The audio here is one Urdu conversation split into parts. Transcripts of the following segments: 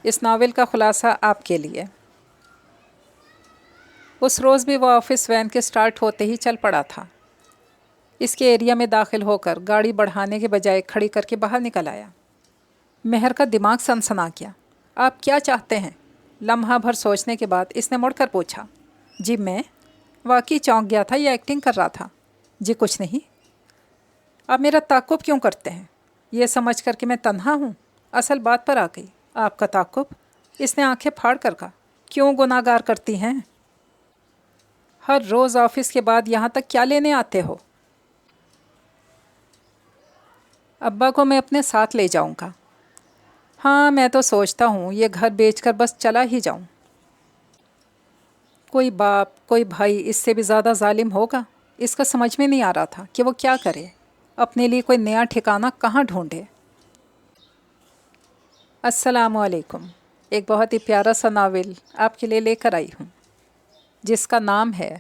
اس ناول کا خلاصہ آپ کے لیے۔ اس روز بھی وہ آفس وین کے سٹارٹ ہوتے ہی چل پڑا تھا۔ اس کے ایریا میں داخل ہو کر گاڑی بڑھانے کے بجائے کھڑی کر کے باہر نکل آیا۔ مہر کا دماغ سنسنا کیا۔ آپ کیا چاہتے ہیں؟ لمحہ بھر سوچنے کے بعد اس نے مڑ کر پوچھا۔ جی میں واقعی چونک گیا تھا یا ایکٹنگ کر رہا تھا؟ جی کچھ نہیں۔ آپ میرا تعقب کیوں کرتے ہیں؟ یہ سمجھ کر کہ میں تنہا ہوں؟ اصل بات پر آ گئی۔ آپ کا تعقب؟ اس نے آنکھیں پھاڑ کر کہا۔ کیوں گناہ گار کرتی ہیں؟ ہر روز آفس کے بعد یہاں تک کیا لینے آتے ہو؟ ابا کو میں اپنے ساتھ لے جاؤں گا۔ ہاں میں تو سوچتا ہوں یہ گھر بیچ کر بس چلا ہی جاؤں۔ کوئی باپ کوئی بھائی اس سے بھی زیادہ ظالم ہوگا؟ اس کا سمجھ میں نہیں آ رہا تھا کہ وہ کیا کرے، اپنے لیے کوئی نیا ٹھکانہ کہاں ڈھونڈے۔ السلام علیکم۔ ایک بہت ہی پیارا سا ناول آپ کے لیے لے کر آئی ہوں، جس کا نام ہے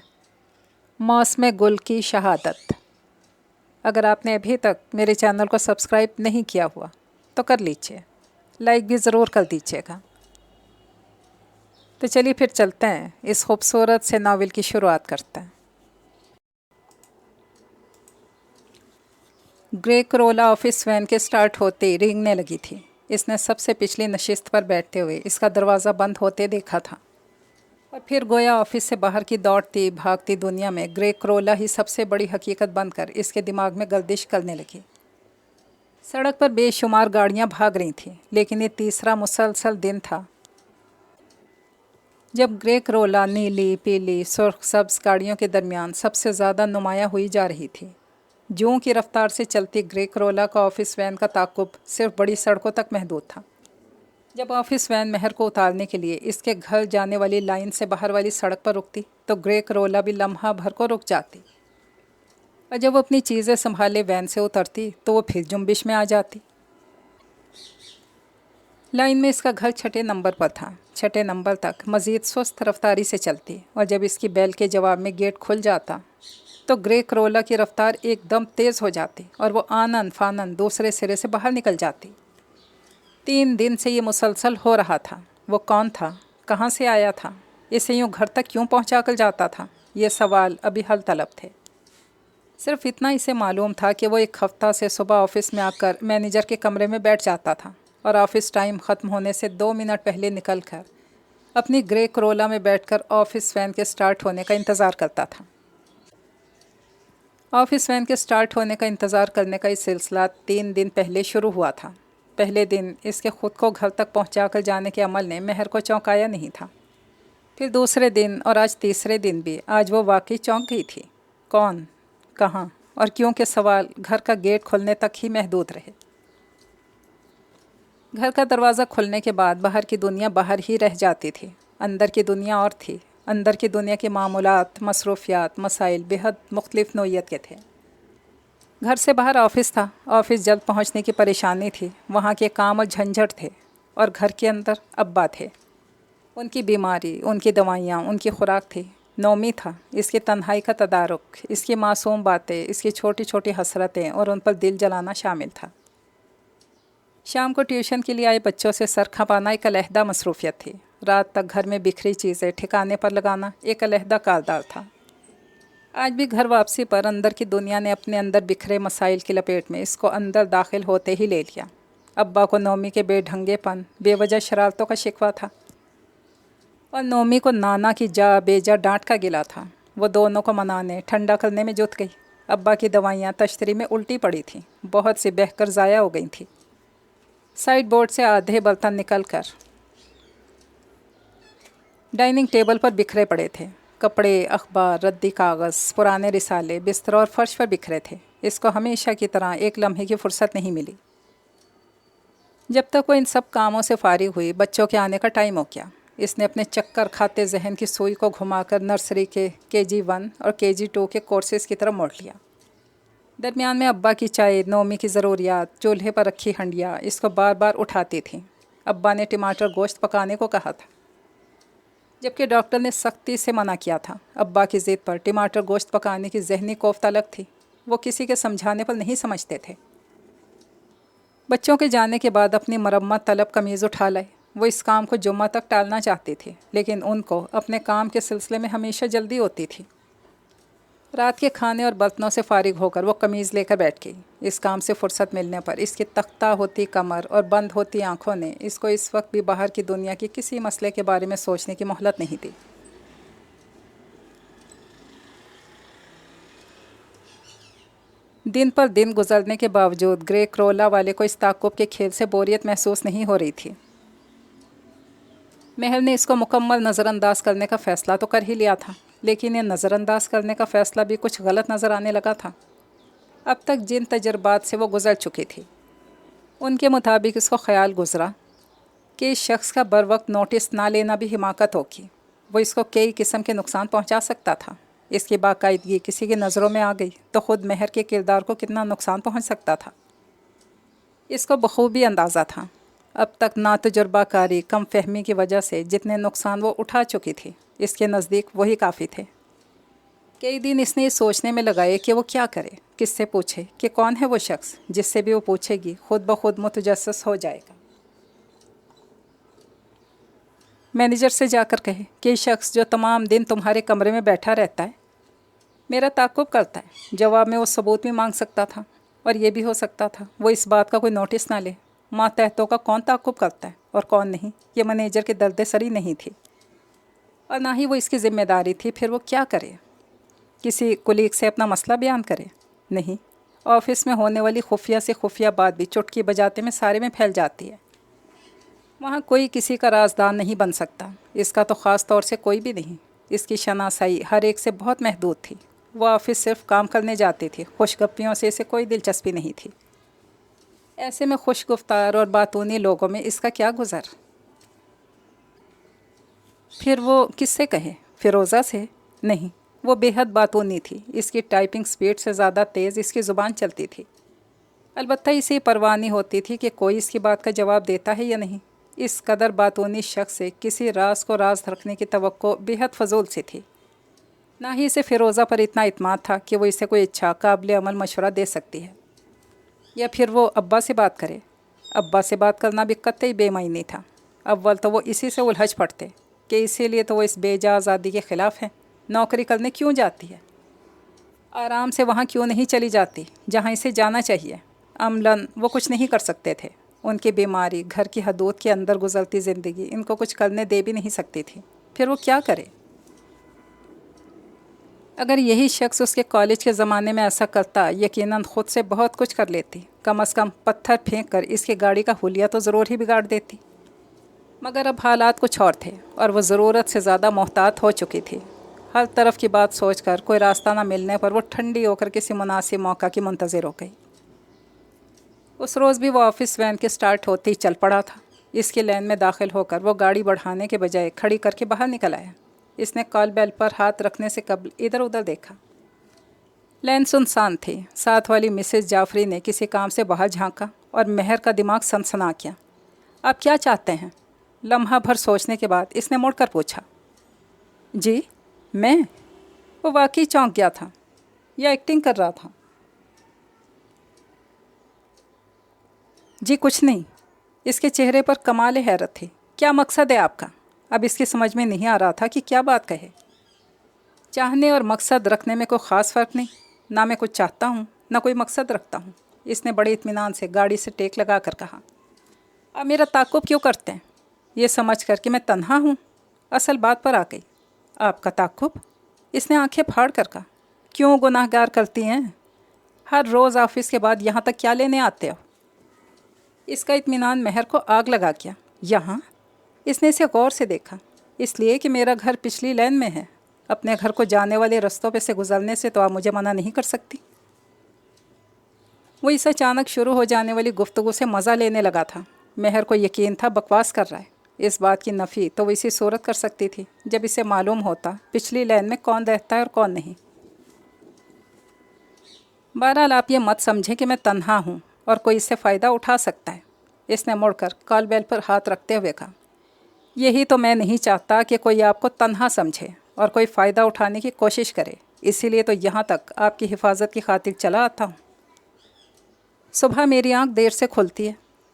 موسم گل کی شہادت۔ اگر آپ نے ابھی تک میرے چینل کو سبسکرائب نہیں کیا ہوا تو کر لیجیے، لائک بھی ضرور کر دیجیے گا۔ تو چلیے پھر چلتے ہیں، اس خوبصورت سے ناول کی شروعات کرتے ہیں۔ گرے کرولا آفس وین کے سٹارٹ ہوتے ہی رینگنے لگی تھی۔ اس نے سب سے پچھلی نشست پر بیٹھتے ہوئے اس کا دروازہ بند ہوتے دیکھا تھا، اور پھر گویا آفس سے باہر کی دوڑتی بھاگتی دنیا میں گرے کرولا ہی سب سے بڑی حقیقت بن کر اس کے دماغ میں گردش کرنے لگی۔ سڑک پر بے شمار گاڑیاں بھاگ رہی تھیں، لیکن یہ تیسرا مسلسل دن تھا جب گرے کرولا نیلی پیلی سرخ سبز گاڑیوں کے درمیان سب سے زیادہ نمایاں ہوئی جا رہی تھی۔ جوں کی رفتار سے چلتی گرے کرولا کا آفس وین کا تعاقب صرف بڑی سڑکوں تک محدود تھا۔ جب آفس وین مہر کو اتارنے کے لیے اس کے گھر جانے والی لائن سے باہر والی سڑک پر رکتی تو گرے کرولا بھی لمحہ بھر کو رک جاتی، اور جب وہ اپنی چیزیں سنبھالے وین سے اترتی تو وہ پھر جنبش میں آ جاتی۔ لائن میں اس کا گھر چھٹے نمبر پر تھا۔ چھٹے نمبر تک مزید سست رفتاری سے چلتی، اور جب اس کی بیل کے جواب میں گیٹ کھل جاتا تو گرے کرولا کی رفتار ایک دم تیز ہو جاتی اور وہ آنن فانن دوسرے سرے سے باہر نکل جاتی۔ 3 دن سے یہ مسلسل ہو رہا تھا۔ وہ کون تھا؟ کہاں سے آیا تھا؟ اسے یوں گھر تک کیوں پہنچا کر جاتا تھا؟ یہ سوال ابھی حل طلب تھے۔ صرف اتنا اسے معلوم تھا کہ وہ ایک ہفتہ سے صبح آفس میں آ کر مینیجر کے کمرے میں بیٹھ جاتا تھا، اور آفس ٹائم ختم ہونے سے 2 منٹ پہلے نکل کر اپنی گرے کرولا میں بیٹھ کر آفس وین کے سٹارٹ ہونے کا انتظار کرتا تھا۔ آفس وین کے سٹارٹ ہونے کا انتظار کرنے کا یہ سلسلہ 3 دن پہلے شروع ہوا تھا۔ پہلے دن اس کے خود کو گھر تک پہنچا کر جانے کے عمل نے مہر کو چونکایا نہیں تھا۔ پھر دوسرے دن اور آج تیسرے دن بھی آج وہ واقعی چونک گئی تھی۔ کون، کہاں اور کیوں کے سوال گھر کا گیٹ کھلنے تک ہی محدود رہے۔ گھر کا دروازہ کھلنے کے بعد باہر کی دنیا باہر ہی رہ جاتی تھی، اندر کی دنیا اور تھی۔ اندر کی دنیا کے معمولات، مصروفیات، مسائل بے حد مختلف نوعیت کے تھے۔ گھر سے باہر آفس تھا، آفس جلد پہنچنے کی پریشانی تھی، وہاں کے کام اور جھنجھٹ تھے، اور گھر کے اندر ابا تھے، ان کی بیماری، ان کی دوائیاں، ان کی خوراک تھی۔ نومی تھا، اس کی تنہائی کا تدارک، اس کی معصوم باتیں، اس کی چھوٹی چھوٹی حسرتیں اور ان پر دل جلانا شامل تھا۔ شام کو ٹیوشن کے لیے آئے بچوں سے سر کھپانا ایک علیحدہ مصروفیت تھی۔ رات تک گھر میں بکھری چیزیں ٹھکانے پر لگانا ایک علیحدہ کردار تھا۔ آج بھی گھر واپسی پر اندر کی دنیا نے اپنے اندر بکھرے مسائل کی لپیٹ میں اس کو اندر داخل ہوتے ہی لے لیا۔ ابا کو نومی کے بے ڈھنگے پن، بے وجہ شرارتوں کا شکوہ تھا، اور نومی کو نانا کی جا بے جا ڈانٹ کا گلا تھا۔ وہ دونوں کو منانے ٹھنڈا کرنے میں جت گئی۔ ابا کی دوائیاں تشتری میں الٹی پڑی تھیں، بہت سی بہہ کر ضائع ہو گئی تھیں۔ سائڈ بورڈ سے آدھے برتن نکل کر ڈائننگ ٹیبل پر بکھرے پڑے تھے۔ کپڑے، اخبار، ردی کاغذ، پرانے رسالے بستر اور فرش پر بکھرے تھے۔ اس کو ہمیشہ کی طرح ایک لمحے کی فرصت نہیں ملی۔ جب تک وہ ان سب کاموں سے فارغ ہوئی، بچوں کے آنے کا ٹائم ہو گیا۔ اس نے اپنے چکر کھاتے ذہن کی سوئی کو گھما کر نرسری کے KG1 اور KG2 کے کورسز کی طرف موڑ لیا۔ درمیان میں ابا کی چائے، نومی کی ضروریات، چولہے پر رکھی ہنڈیاں اس کو بار بار اٹھاتی تھیں۔ ابا نے ٹماٹر گوشت پکانے کو کہا تھا، جبکہ ڈاکٹر نے سختی سے منع کیا تھا۔ ابا کی ضد پر ٹماٹر گوشت پکانے کی ذہنی کوفت الگ تھی، وہ کسی کے سمجھانے پر نہیں سمجھتے تھے۔ بچوں کے جانے کے بعد اپنی مرمت طلب قمیض اٹھا لائے۔ وہ اس کام کو جمعہ تک ٹالنا چاہتی تھی، لیکن ان کو اپنے کام کے سلسلے میں ہمیشہ جلدی ہوتی تھی۔ رات کے کھانے اور برتنوں سے فارغ ہو کر وہ قمیض لے کر بیٹھ گئی۔ اس کام سے فرصت ملنے پر اس کی تختہ ہوتی کمر اور بند ہوتی آنکھوں نے اس کو اس وقت بھی باہر کی دنیا کی کسی مسئلے کے بارے میں سوچنے کی مہلت نہیں دی۔ دن پر دن گزرنے کے باوجود گرے کرولا والے کو اس تعاقب کے کھیل سے بوریت محسوس نہیں ہو رہی تھی۔ مہر نے اس کو مکمل نظر انداز کرنے کا فیصلہ تو کر ہی لیا تھا، لیکن یہ نظر انداز کرنے کا فیصلہ بھی کچھ غلط نظر آنے لگا تھا۔ اب تک جن تجربات سے وہ گزر چکی تھی، ان کے مطابق اس کو خیال گزرا کہ اس شخص کا بر وقت نوٹس نہ لینا بھی حماقت ہوگی۔ وہ اس کو کئی قسم کے نقصان پہنچا سکتا تھا۔ اس کی باقاعدگی کسی کی نظروں میں آ گئی تو خود مہر کے کردار کو کتنا نقصان پہنچ سکتا تھا، اس کو بخوبی اندازہ تھا۔ اب تک ناتجربہ کاری، کم فہمی کی وجہ سے جتنے نقصان وہ اٹھا چکی تھی، اس کے نزدیک وہی کافی تھے۔ کئی دن اس نے یہ سوچنے میں لگائے کہ وہ کیا کرے، کس سے پوچھے کہ کون ہے وہ شخص جس سے بھی وہ پوچھے گی خود بخود متجسس ہو جائے گا۔ مینیجر سے جا کر کہے کہ یہ شخص جو تمام دن تمہارے کمرے میں بیٹھا رہتا ہے، میرا تعاقب کرتا ہے۔ جواب میں وہ ثبوت بھی مانگ سکتا تھا، اور یہ بھی ہو سکتا تھا وہ اس بات کا کوئی نوٹس نہ لے۔ ماتحتوں کا کون تعاقب کرتا ہے اور کون نہیں، یہ مینیجر کی درد سری نہیں تھی، اور نہ ہی وہ اس کی ذمہ داری تھی۔ پھر وہ کیا کرے؟ کسی کولیگ سے اپنا مسئلہ بیان کرے؟ نہیں، آفس میں ہونے والی خفیہ سے خفیہ بات بھی چٹکی بجاتے میں سارے میں پھیل جاتی ہے۔ وہاں کوئی کسی کا رازدار نہیں بن سکتا، اس کا تو خاص طور سے کوئی بھی نہیں۔ اس کی شناسائی ہر ایک سے بہت محدود تھی۔ وہ آفس صرف کام کرنے جاتی تھی، خوش گپیوں سے اسے کوئی دلچسپی نہیں تھی۔ ایسے میں خوش گفتار اور باتونی لوگوں میں اس کا کیا گزر؟ پھر وہ کس سے کہے؟ فیروزہ سے؟ نہیں، وہ بے حد باتونی تھی۔ اس کی ٹائپنگ سپیڈ سے زیادہ تیز اس کی زبان چلتی تھی۔ البتہ اسے پرواہ نہیں ہوتی تھی کہ کوئی اس کی بات کا جواب دیتا ہے یا نہیں۔ اس قدر باتونی شخص سے کسی راز کو راز رکھنے کی توقع بے حد فضول سی تھی۔ نہ ہی اسے فیروزہ پر اتنا اعتماد تھا کہ وہ اسے کوئی اچھا قابل عمل مشورہ دے سکتی ہے، یا پھر وہ ابا سے بات کرے۔ ابا سے بات کرنا بھی قطعی بے معنی تھا۔ اول تو وہ اسی سے الجھ پڑتے کہ اسی لیے تو وہ اس بے جا آزادی کے خلاف ہے۔ نوکری کرنے کیوں جاتی ہے؟ آرام سے وہاں کیوں نہیں چلی جاتی جہاں اسے جانا چاہیے؟ عملاً وہ کچھ نہیں کر سکتے تھے۔ ان کی بیماری، گھر کی حدود کے اندر گزرتی زندگی ان کو کچھ کرنے دے بھی نہیں سکتی تھی۔ پھر وہ کیا کرے؟ اگر یہی شخص اس کے کالج کے زمانے میں ایسا کرتا، یقیناً خود سے بہت کچھ کر لیتی۔ کم از کم پتھر پھینک کر اس کی گاڑی کا حلیہ تو ضرور ہی بگاڑ دیتی۔ مگر اب حالات کچھ اور تھے، اور وہ ضرورت سے زیادہ محتاط ہو چکی تھی۔ ہر طرف کی بات سوچ کر کوئی راستہ نہ ملنے پر وہ ٹھنڈی ہو کر کسی مناسب موقع کی منتظر ہو گئی۔ اس روز بھی وہ آفس وین کے سٹارٹ ہوتے ہی چل پڑا تھا۔ اس کی لین میں داخل ہو کر وہ گاڑی بڑھانے کے بجائے کھڑی کر کے باہر نکل آیا۔ اس نے کال بیل پر ہاتھ رکھنے سے قبل ادھر ادھر دیکھا۔ لین سنسان تھی۔ ساتھ والی مسز جعفری نے کسی کام سے باہر جھانکا اور مہر کا دماغ سنسنا کیا۔ آپ کیا چاہتے ہیں؟ لمحہ بھر سوچنے کے بعد اس نے مڑ کر پوچھا۔ جی میں؟ وہ واقعی چونک گیا تھا یا ایکٹنگ کر رہا تھا؟ جی کچھ نہیں۔ اس کے چہرے پر کمال حیرت تھی۔ کیا مقصد ہے آپ کا؟ اب اس کی سمجھ میں نہیں آ رہا تھا کہ کیا بات کہے۔ چاہنے اور مقصد رکھنے میں کوئی خاص فرق نہیں۔ نہ میں کچھ چاہتا ہوں نہ کوئی مقصد رکھتا ہوں، اس نے بڑے اطمینان سے گاڑی سے ٹیک لگا کر کہا۔ آپ میرا تعاقب کیوں کرتے ہیں؟ یہ سمجھ کر کہ میں تنہا ہوں۔ اصل بات پر آ گئی۔ آپ کا تعاقب؟ اس نے آنکھیں پھاڑ کر کہا۔ کیوں گناہ گار کرتی ہیں؟ ہر روز آفس کے بعد یہاں تک کیا لینے آتے ہو؟ اس کا اطمینان مہر کو آگ لگا کیا۔ یہاں؟ اس نے اسے غور سے دیکھا۔ اس لیے کہ میرا گھر پچھلی لین میں ہے۔ اپنے گھر کو جانے والے رستوں پہ سے گزرنے سے تو آپ مجھے منع نہیں کر سکتی۔ وہ اس اچانک شروع ہو جانے والی گفتگو سے مزہ لینے لگا تھا۔ مہر کو یقین تھا بکواس کر رہا ہے۔ اس بات کی نفی تو وہ اسی صورت کر سکتی تھی جب اسے معلوم ہوتا پچھلی لین میں کون رہتا ہے اور کون نہیں۔ بہرحال آپ یہ مت سمجھیں کہ میں تنہا ہوں اور کوئی اس سے فائدہ اٹھا سکتا ہے۔ اس نے مڑ کر کال بیل پر ہاتھ رکھتے ہوئے کہا۔ یہی تو میں نہیں چاہتا کہ کوئی آپ کو تنہا سمجھے اور کوئی فائدہ اٹھانے کی کوشش کرے، اسی لیے تو یہاں تک آپ کی حفاظت کی خاطر چلا آتا ہوں۔ صبح میری آنکھ دیر سے کھلتی ہے،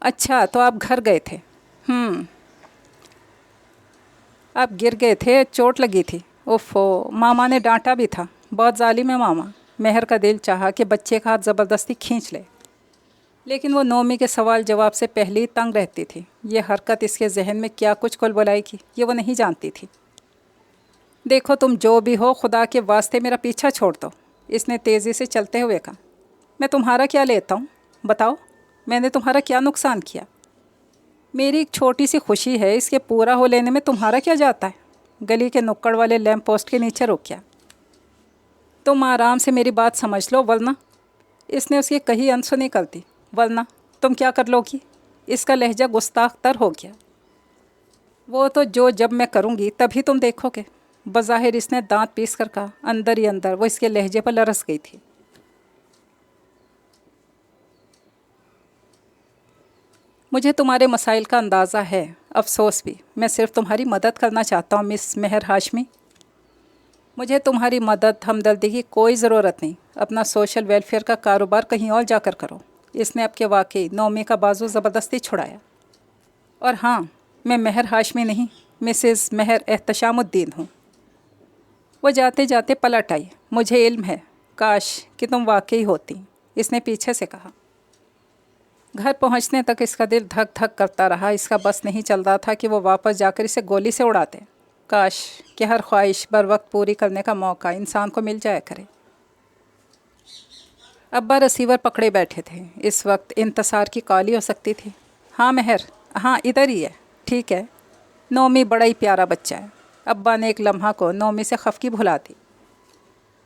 اچھا تو آپ گھر گئے تھے؟ آپ گر گئے تھے، چوٹ لگی تھی؟ اوفو، ماما نے ڈانٹا بھی تھا، بہت ظالم ہے ماما۔ مہر کا دل چاہا کہ بچے کا ہاتھ زبردستی کھینچ لے، لیکن وہ نومی کے سوال جواب سے پہلے ہی تنگ رہتی تھی۔ یہ حرکت اس کے ذہن میں کیا کچھ کل بلائے گی یہ وہ نہیں جانتی تھی۔ دیکھو تم جو بھی ہو، خدا کے واسطے میرا پیچھا چھوڑ دو، اس نے تیزی سے چلتے ہوئے کہا۔ میں تمہارا کیا لیتا ہوں؟ بتاؤ، میں نے تمہارا کیا نقصان کیا؟ میری ایک چھوٹی سی خوشی ہے، اس کے پورا ہو لینے میں تمہارا کیا جاتا ہے؟ گلی کے نکڑ والے لیمپ پوسٹ کے نیچے رک گیا۔ تم آرام سے میری بات سمجھ لو، ورنہ، اس نے اس کی کہی انسنی نکلتی، ورنہ تم کیا کر لو گی؟ اس کا لہجہ گستاخ تر ہو گیا۔ وہ تو جب میں کروں گی تبھی تم دیکھو گے۔ بظاہر اس نے دانت پیس کر کہا، اندر ہی اندر وہ اس کے لہجے پر لرز گئی تھی۔ مجھے تمہارے مسائل کا اندازہ ہے، افسوس بھی۔ میں صرف تمہاری مدد کرنا چاہتا ہوں مس مہر ہاشمی۔ مجھے تمہاری مدد ہمدردی کی کوئی ضرورت نہیں۔ اپنا سوشل ویلفیئر کا کاروبار کہیں اور جا کر کرو۔ اس نے اب کے واقعی نومی کا بازو زبردستی چھڑایا۔ اور ہاں، میں مہر ہاشمی نہیں، مسز مہر احتشام الدین ہوں۔ وہ جاتے جاتے پلٹ آئی۔ مجھے علم ہے، کاش کہ تم واقعی ہوتی، اس نے پیچھے سے کہا۔ گھر پہنچنے تک اس کا دل دھک دھک کرتا رہا۔ اس کا بس نہیں چل رہا تھا کہ وہ واپس جا کر اسے گولی سے اڑاتے۔ کاش کہ ہر خواہش بر وقت پوری کرنے کا موقع انسان کو مل جایا کرے۔ ابا رسیور پکڑے بیٹھے تھے۔ اس وقت انتصار کی کال ہی ہو سکتی تھی۔ ہاں مہر، ہاں ادھر ہی ہے، ٹھیک ہے، نومی بڑا ہی پیارا بچہ ہے۔ ابا نے ایک لمحہ کو نومی سے خفگی بھلا دی۔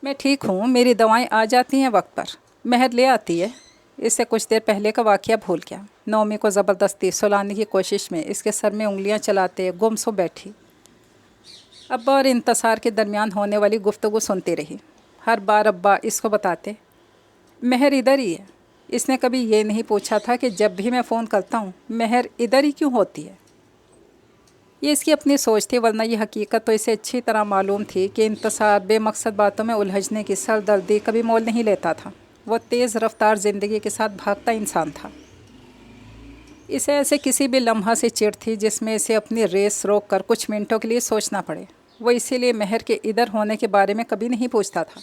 میں ٹھیک ہوں، میری دوائیں آ جاتی ہیں وقت پر، مہر لے آتی ہے۔ اس سے کچھ دیر پہلے کا واقعہ بھول گیا۔ نومی کو زبردستی سلانے کی کوشش میں اس کے سر میں انگلیاں چلاتے گم سو بیٹھی۔ ابا اور انتصار کے درمیان ہونے والی گفتگو سنتی رہی۔ ہر بار ابا اس کو بتاتے، مہر ادھر ہی ہے۔ اس نے کبھی یہ نہیں پوچھا تھا کہ جب بھی میں فون کرتا ہوں مہر ادھر ہی کیوں ہوتی ہے۔ یہ اس کی اپنی سوچ تھی، ورنہ یہ حقیقت تو اسے اچھی طرح معلوم تھی کہ انتصار بے مقصد باتوں میں الجھنے کی سردردی کبھی مول نہیں لیتا تھا۔ وہ تیز رفتار زندگی کے ساتھ بھاگتا انسان تھا۔ اسے ایسے کسی بھی لمحہ سے چڑ تھی جس میں اسے اپنی ریس روک کر کچھ منٹوں کے لیے سوچنا پڑے۔ وہ اسی لیے مہر کے ادھر ہونے کے بارے میں کبھی نہیں پوچھتا تھا،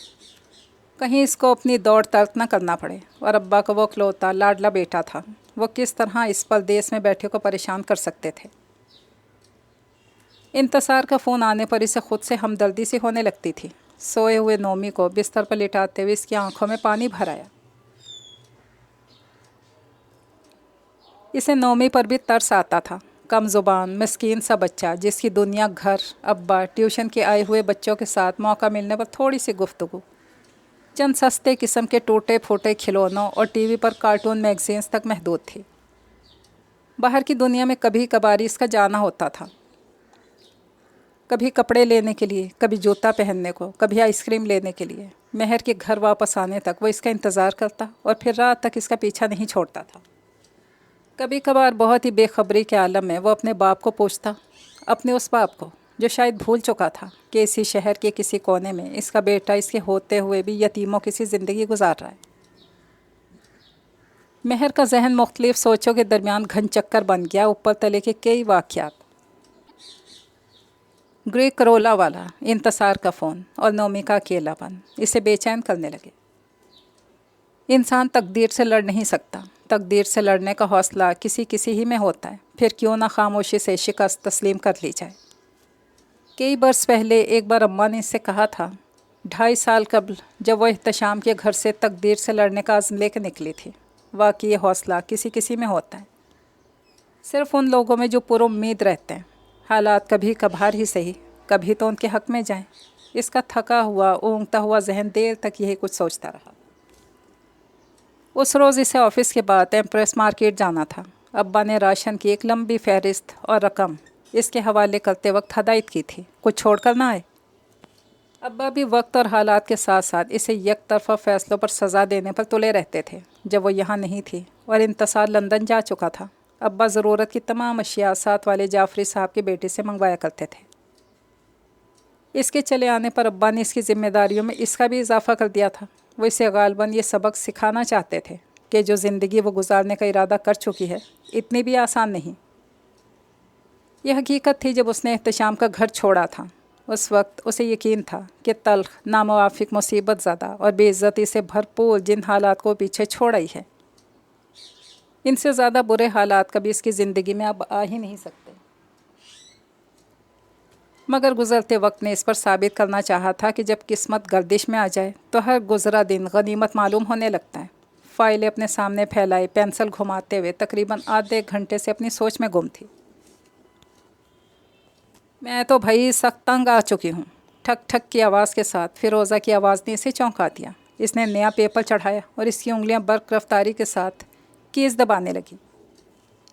کہیں اس کو اپنی دوڑ ترک نہ کرنا پڑے۔ اور ابا کا وہ اکلوتا لاڈلا بیٹا تھا، وہ کس طرح اس پردیس میں بیٹھے کو پریشان کر سکتے تھے۔ انتصار کا فون آنے پر اسے خود سے ہمدردی سی ہونے لگتی تھی۔ سوئے ہوئے نومی کو بستر پر لٹاتے ہوئے اس کی آنکھوں میں پانی بھر آیا۔ اسے نومی پر بھی ترس آتا تھا، کم زبان مسکین سا بچہ جس کی دنیا گھر، ابا، ٹیوشن کے آئے ہوئے بچوں کے ساتھ موقع ملنے پر تھوڑی سی گفتگو، چند سستے قسم کے ٹوٹے پھوٹے کھلونوں اور ٹی وی پر کارٹون میگزینز تک محدود تھی۔ باہر کی دنیا میں کبھی کبھاری اس کا جانا ہوتا تھا، کبھی کپڑے لینے کے لیے، کبھی جوتا پہننے کو، کبھی آئس کریم لینے کے لیے۔ مہر کے گھر واپس آنے تک وہ اس کا انتظار کرتا اور پھر رات تک اس کا پیچھا نہیں چھوڑتا تھا۔ کبھی کبھار بہت ہی بے خبری کے عالم میں وہ اپنے باپ کو پوچھتا، اپنے اس باپ کو جو شاید بھول چکا تھا کہ اسی شہر کے کسی کونے میں اس کا بیٹا اس کے ہوتے ہوئے بھی یتیموں کی سی زندگی گزار رہا ہے۔ مہر کا ذہن مختلف سوچوں کے درمیان گھن چکر بن گیا۔ اوپر تلے کے کئی واقعات، گرے کرولا والا، انتصار کا فون اور نومی کا اکیلا پن اسے بے چین کرنے لگے۔ انسان تقدیر سے لڑ نہیں سکتا، تقدیر سے لڑنے کا حوصلہ کسی کسی ہی میں ہوتا ہے، پھر کیوں نہ خاموشی سے شکست تسلیم کر لی جائے۔ کئی برس پہلے ایک بار اماں نے اس سے کہا تھا، 2.5 سال قبل جب وہ احتشام کے گھر سے تقدیر سے لڑنے کا عزم لے کے نکلی تھی۔ واقعی یہ حوصلہ کسی کسی میں ہوتا ہے، صرف ان لوگوں میں جو پر امید رہتے ہیں۔ حالات کبھی کبھار ہی صحیح، کبھی تو ان کے حق میں جائیں۔ اس کا تھکا ہوا اونگتا ہوا ذہن دیر تک یہی کچھ سوچتا رہا۔ اس روز اسے آفس کے بعد ایمپریس مارکیٹ جانا تھا۔ ابا نے راشن کی ایک لمبی فہرست اور رقم اس کے حوالے کرتے وقت ہدایت کی تھی، کچھ چھوڑ کر نہ آئے۔ ابا بھی وقت اور حالات کے ساتھ ساتھ اسے یک طرفہ فیصلوں پر سزا دینے پر تلے رہتے تھے۔ جب وہ یہاں نہیں تھی اور انتصار لندن جا چکا تھا، ابا ضرورت کی تمام اشیاء ساتھ والے جعفری صاحب کے بیٹے سے منگوایا کرتے تھے۔ اس کے چلے آنے پر ابا نے اس کی ذمہ داریوں میں اس کا بھی اضافہ کر دیا تھا۔ وہ اسے غالباً یہ سبق سکھانا چاہتے تھے کہ جو زندگی وہ گزارنے کا ارادہ کر چکی ہے اتنی بھی آسان نہیں۔ یہ حقیقت تھی جب اس نے احتشام کا گھر چھوڑا تھا۔ اس وقت اسے یقین تھا کہ تلخ، ناموافق، مصیبت زدہ اور بے عزتی سے بھرپور جن حالات کو پیچھے چھوڑ آئی ہے، ان سے زیادہ برے حالات کبھی اس کی زندگی میں اب آ ہی نہیں سکتے۔ مگر گزرتے وقت نے اس پر ثابت کرنا چاہا تھا کہ جب قسمت گردش میں آ جائے تو ہر گزرا دن غنیمت معلوم ہونے لگتا ہے۔ فائلیں اپنے سامنے پھیلائے پینسل گھماتے ہوئے تقریباً آدھے گھنٹے سے اپنی سوچ میں گم تھی۔ میں تو بھائی سخت تنگ آ چکی ہوں۔ ٹھک ٹھک کی آواز کے ساتھ فیروزہ کی آواز نے اسے چونکا دیا۔ اس نے نیا پیپر چڑھایا اور اس کی انگلیاں برق رفتاری کے ساتھ کیز دبانے لگی۔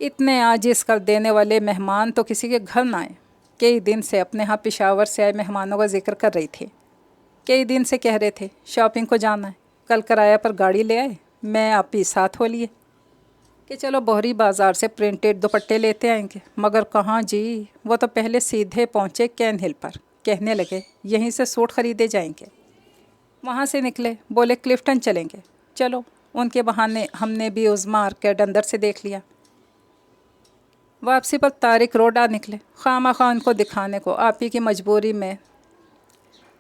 اتنے عاجز کر دینے والے مہمان تو کسی کے گھر نہ آئے۔ کئی دن سے اپنے ہاں پشاور سے آئے مہمانوں کا ذکر کر رہی تھی۔ کئی دن سے کہہ رہے تھے شاپنگ کو جانا ہے، کل کرایہ پر گاڑی لے آئے، میں آپ ہی ساتھ ہو لیے کہ چلو بہری بازار سے پرنٹڈ دوپٹے لیتے آئیں گے۔ مگر کہاں جی، وہ تو پہلے سیدھے پہنچے کین ہل پر، کہنے لگے یہیں سے سوٹ خریدے جائیں گے۔ وہاں سے نکلے، بولے کلفٹن چلیں گے۔ چلو، ان کے بہانے ہم نے بھی عظما آرکیڈ اندر سے دیکھ لیا۔ واپسی پر طارق روڈ آ نکلے، خواہ ان کو دکھانے کو آپ ہی کی مجبوری میں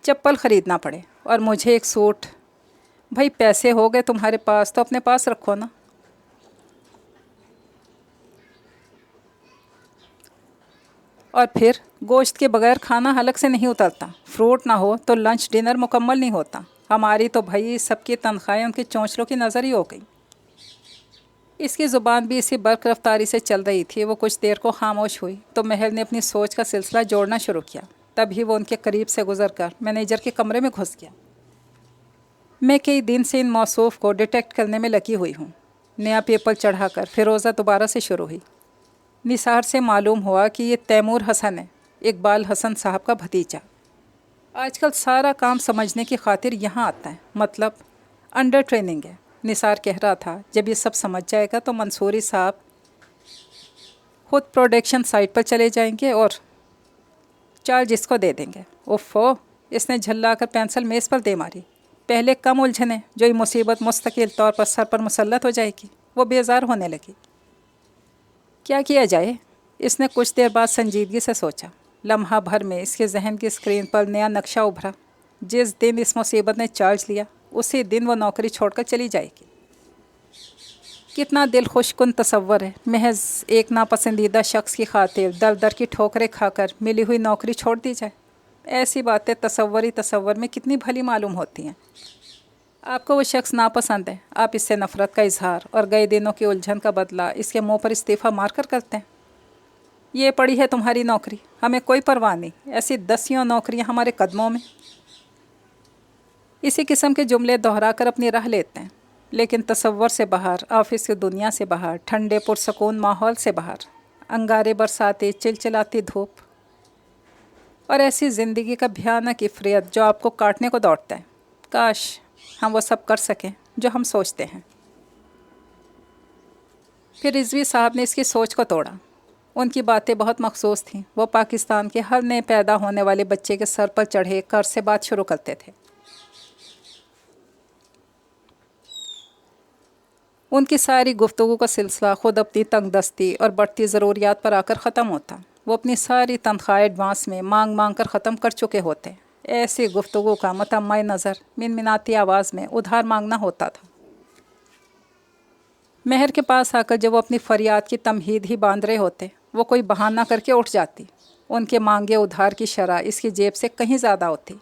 چپل خریدنا پڑے اور مجھے ایک سوٹ۔ بھائی پیسے ہو گئے تمہارے پاس تو اپنے پاس رکھو نا۔ اور پھر گوشت کے بغیر کھانا حلق سے نہیں اترتا، فروٹ نہ ہو تو لنچ ڈنر مکمل نہیں ہوتا۔ ہماری تو بھائی سب کی تنخواہیں ان کی چونچلوں کی نظر ہی ہو گئی۔ اس کی زبان بھی اسی برق رفتاری سے چل رہی تھی۔ وہ کچھ دیر کو خاموش ہوئی تو مہر نے اپنی سوچ کا سلسلہ جوڑنا شروع کیا۔ تبھی وہ ان کے قریب سے گزر کر مینیجر کے کمرے میں گھس گیا۔ میں کئی دن سے ان موصوف کو ڈیٹیکٹ کرنے میں لگی ہوئی ہوں۔ نیا پیپر چڑھا کر فیروزہ دوبارہ سے شروع ہوئی۔ نثار سے معلوم ہوا کہ یہ تیمور حسن ہے، اقبال حسن صاحب کا بھتیجا۔ آج کل سارا کام سمجھنے کی خاطر یہاں آتا ہے، مطلب انڈر ٹریننگ ہے۔ نثار کہہ رہا تھا جب یہ سب سمجھ جائے گا تو منصوری صاحب خود پروڈکشن سائٹ پر چلے جائیں گے اور چارج اس کو دے دیں گے۔ اوفو، اس نے جھلا کر پینسل میز پر دے ماری۔ پہلے کم الجھنے، جو یہ مصیبت مستقل طور پر سر پر مسلط ہو جائے گی۔ وہ بیزار ہونے لگی۔ کیا کیا جائے؟ اس نے کچھ دیر بعد سنجیدگی سے سوچا۔ لمحہ بھر میں اس کے ذہن کی اسکرین پر نیا نقشہ ابھرا۔ جس دن اس مصیبت نے چارج لیا اسی دن وہ نوکری چھوڑ کر چلی جائے گی۔ کتنا دل خوش کن تصور ہے، محض ایک ناپسندیدہ شخص کی خاطر در در کی ٹھوکریں کھا کر ملی ہوئی نوکری چھوڑ دی جائے۔ ایسی باتیں تصور میں کتنی بھلی معلوم ہوتی ہیں۔ آپ کو وہ شخص ناپسند ہے، آپ اس سے نفرت کا اظہار اور گئے دنوں کی الجھن کا بدلہ اس کے منہ پر استعفیٰ مار کر کرتے ہیں۔ یہ پڑی ہے تمہاری نوکری، ہمیں کوئی پرواہ نہیں، ایسی دسیوں نوکریاں ہمارے قدموں میں۔ اسی قسم کے جملے دہرا کر اپنی راہ لیتے ہیں، لیکن تصور سے باہر، آفس کی دنیا سے باہر، ٹھنڈے پرسکون ماحول سے باہر، انگارے برساتے، چلچلاتی دھوپ اور ایسی زندگی کا بھیانک افریت جو آپ کو کاٹنے کو دوڑتا ہے۔ کاش ہم وہ سب کر سکیں جو ہم سوچتے ہیں۔ پھر رضوی صاحب نے اس کی سوچ کو توڑا۔ ان کی باتیں بہت مخصوص تھیں۔ وہ پاکستان کے ہر نئے پیدا ہونے والے بچے کے سر پر چڑھے قرض سے بات شروع کرتے تھے۔ ان کی ساری گفتگو کا سلسلہ خود اپنی تنگ دستی اور بڑھتی ضروریات پر آ کر ختم ہوتا۔ وہ اپنی ساری تنخواہ ایڈوانس میں مانگ مانگ کر ختم کر چکے ہوتے۔ ایسی گفتگو کا متمع نظر منمناتی آواز میں ادھار مانگنا ہوتا تھا۔ مہر کے پاس آ کر جب وہ اپنی فریاد کی تمہید ہی باندھ رہے ہوتے، وہ کوئی بہانہ کر کے اٹھ جاتی۔ ان کے مانگے ادھار کی شرح اس کی جیب سے کہیں زیادہ ہوتی۔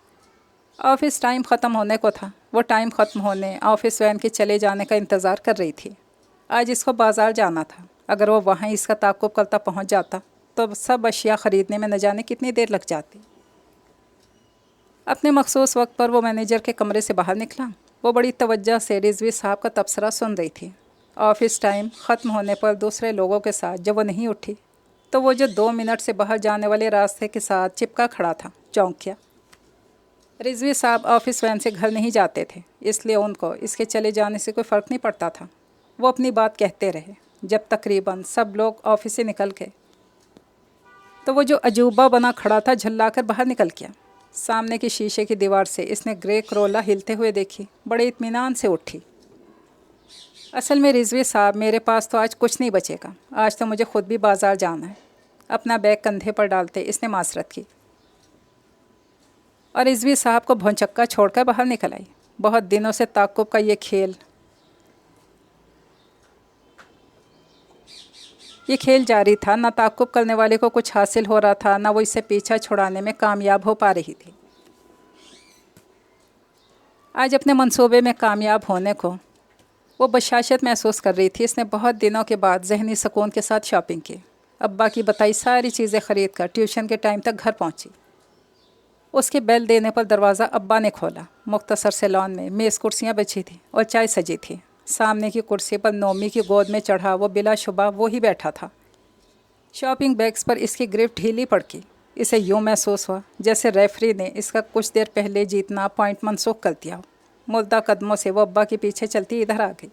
آفس ٹائم ختم ہونے کو تھا۔ وہ ٹائم ختم ہونے آفس وین کے چلے جانے کا انتظار کر رہی تھی۔ آج اس کو بازار جانا تھا۔ اگر وہ وہیں اس کا تعاقب کرتا پہنچ جاتا تو سب اشیاء خریدنے میں نہ جانے کتنی دیر لگ جاتی۔ اپنے مخصوص وقت پر وہ مینیجر کے کمرے سے باہر نکلا۔ وہ بڑی توجہ سے رضوی صاحب کا تبصرہ سن رہی تھی۔ آفس ٹائم ختم ہونے پر دوسرے لوگوں کے ساتھ جب وہ نہیں اٹھی تو وہ جو 2 منٹ سے باہر جانے والے راستے کے ساتھ چپکا کھڑا تھا، چونک گیا۔ رضوی صاحب آفس وین سے گھر نہیں جاتے تھے، اس لیے ان کو اس کے چلے جانے سے کوئی فرق نہیں پڑتا تھا۔ وہ اپنی بات کہتے رہے۔ جب تقریباً سب لوگ آفس سے نکل گئے تو وہ جو عجوبہ بنا کھڑا تھا جھلا کر باہر نکل گیا۔ سامنے کی شیشے کی دیوار سے اس نے گرے کرولا ہلتے ہوئے دیکھی، بڑے اطمینان سے اٹھی۔ اصل میں رضوی صاحب میرے پاس تو آج کچھ نہیں بچے گا، آج تو مجھے خود بھی بازار جانا ہے۔ اپنا بیگ کندھے پر ڈالتے اس نے معذرت کی اور رضوی صاحب کو بھونچکا چھوڑ کر باہر نکل آئی۔ بہت دنوں سے تعاقب کا یہ کھیل جاری تھا، نہ تعاقب کرنے والے کو کچھ حاصل ہو رہا تھا، نہ وہ اسے پیچھا چھڑانے میں کامیاب ہو پا رہی تھی۔ آج اپنے منصوبے میں کامیاب ہونے کو وہ بشاشت محسوس کر رہی تھی۔ اس نے بہت دنوں کے بعد ذہنی سکون کے ساتھ شاپنگ کی، ابا کی بتائی ساری چیزیں خرید کر ٹیوشن کے ٹائم تک گھر پہنچی۔ اس کے بیل دینے پر دروازہ ابا نے کھولا۔ مختصر سے لان میں میز کرسیاں بچھی تھیں اور چائے سجی تھی۔ سامنے کی کرسی پر نومی کی گود میں چڑھا وہ بلا شبہ وہی بیٹھا تھا۔ شاپنگ بیگز پر اس کی گرفت ڈھیلی پڑ گئی۔ اسے یوں محسوس ہوا جیسے ریفری نے اس کا کچھ دیر پہلے جیتنا پوائنٹ منسوخ کر دیا ہو۔ مردہ قدموں سے وہ ابا کے پیچھے چلتی ادھر آ گئی۔